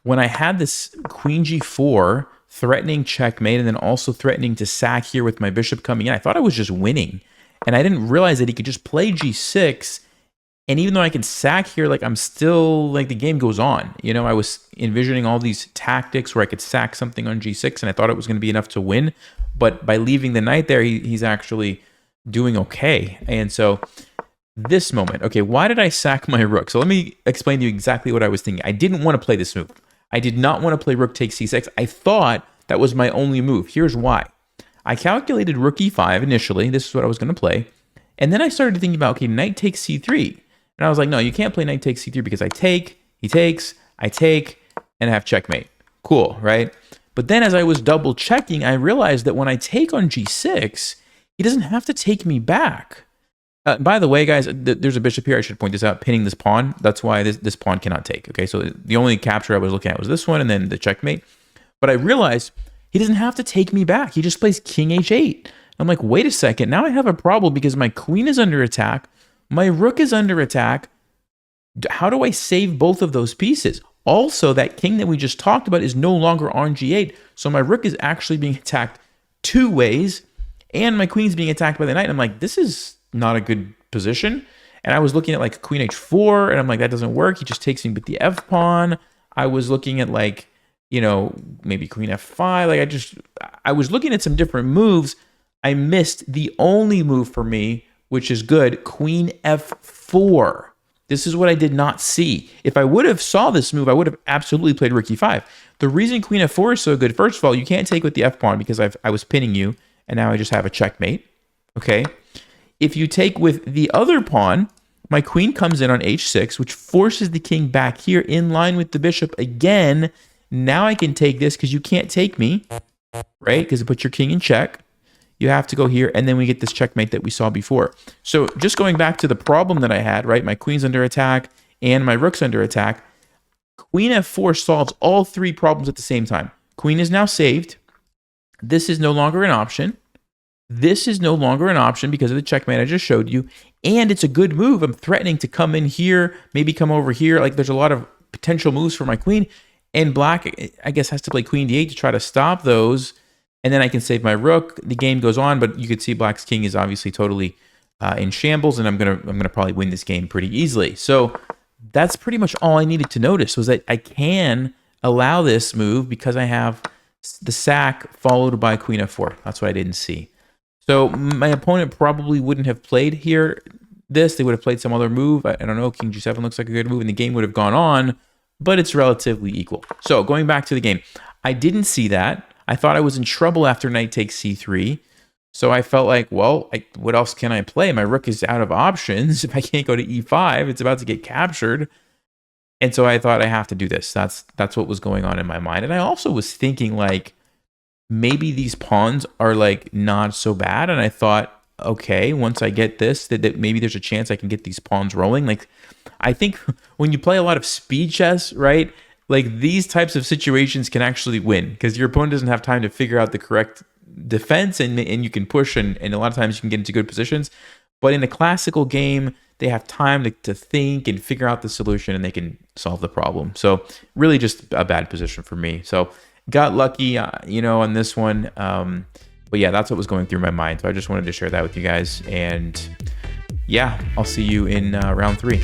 when I had this queen g4 threatening checkmate and then also threatening to sack here with my bishop coming in, I thought I was just winning. And I didn't realize that he could just play g6. And even though I can sack here, like I'm still, like the game goes on. You know, I was envisioning all these tactics where I could sack something on g6 and I thought it was going to be enough to win. But by leaving the knight there, he's actually doing okay. And so this moment, okay, why did I sack my rook? So let me explain to you exactly what I was thinking. I didn't want to play this move. I did not want to play rook takes c6. I thought that was my only move. Here's why. I calculated rook e5 initially. This is what I was going to play. And then I started thinking about, okay, knight takes c3. And I was like, no, you can't play knight takes c3 because I take, he takes, I take, and I have checkmate. Cool, right? But then as I was double checking, I realized that when I take on g6, he doesn't have to take me back. By the way, guys, there's a bishop here. I should point this out, pinning this pawn. That's why this pawn cannot take. Okay, so the only capture I was looking at was this one and then the checkmate. But I realized he doesn't have to take me back. He just plays king h8. I'm like, wait a second. Now I have a problem because my queen is under attack. My rook is under attack. How do I save both of those pieces? Also, that king that we just talked about is no longer on g8. So my rook is actually being attacked two ways. And my queen's being attacked by the knight. I'm like, this is not a good position. And I was looking at like queen h4. And I'm like, that doesn't work. He just takes me with the f pawn. I was looking at like, you know, maybe queen f5. Like I was looking at some different moves. I missed the only move for me, which is good, queen f4. This is what I did not see. If I would have saw this move, I would have absolutely played rook e5. The reason queen f4 is so good, first of all, you can't take with the f pawn because I was pinning you, and now I just have a checkmate. Okay. If you take with the other pawn, my queen comes in on h6, which forces the king back here in line with the bishop again. Now I can take this because you can't take me, right? Because it puts your king in check. You have to go here, and then we get this checkmate that we saw before. So just going back to the problem that I had, right? My queen's under attack and my rook's under attack. Queen f4 solves all three problems at the same time. Queen is now saved. This is no longer an option. This is no longer an option because of the checkmate I just showed you. And it's a good move. I'm threatening to come in here, maybe come over here. Like there's a lot of potential moves for my queen. And black, I guess, has to play queen d8 to try to stop those. And then I can save my rook. The game goes on, but you could see black's king is obviously totally in shambles, and I'm gonna probably win this game pretty easily. So that's pretty much all I needed to notice, was that I can allow this move because I have the sack followed by queen f4. That's what I didn't see. So my opponent probably wouldn't have played here this. They would have played some other move. I don't know. King g7 looks like a good move, and the game would have gone on, but it's relatively equal. So going back to the game, I didn't see that. I thought I was in trouble after knight takes c3. So I felt like, well, what else can I play? My rook is out of options. If I can't go to e5, it's about to get captured. And so I thought I have to do this. That's what was going on in my mind. And I also was thinking like, maybe these pawns are like not so bad. And I thought, okay, once I get this, that maybe there's a chance I can get these pawns rolling. Like, I think when you play a lot of speed chess, right? Like these types of situations can actually win because your opponent doesn't have time to figure out the correct defense, and you can push, and a lot of times you can get into good positions. But in a classical game, they have time to think and figure out the solution, and they can solve the problem. So really just a bad position for me. So got lucky, on this one. But yeah, that's what was going through my mind. So I just wanted to share that with you guys. And yeah, I'll see you in round 3.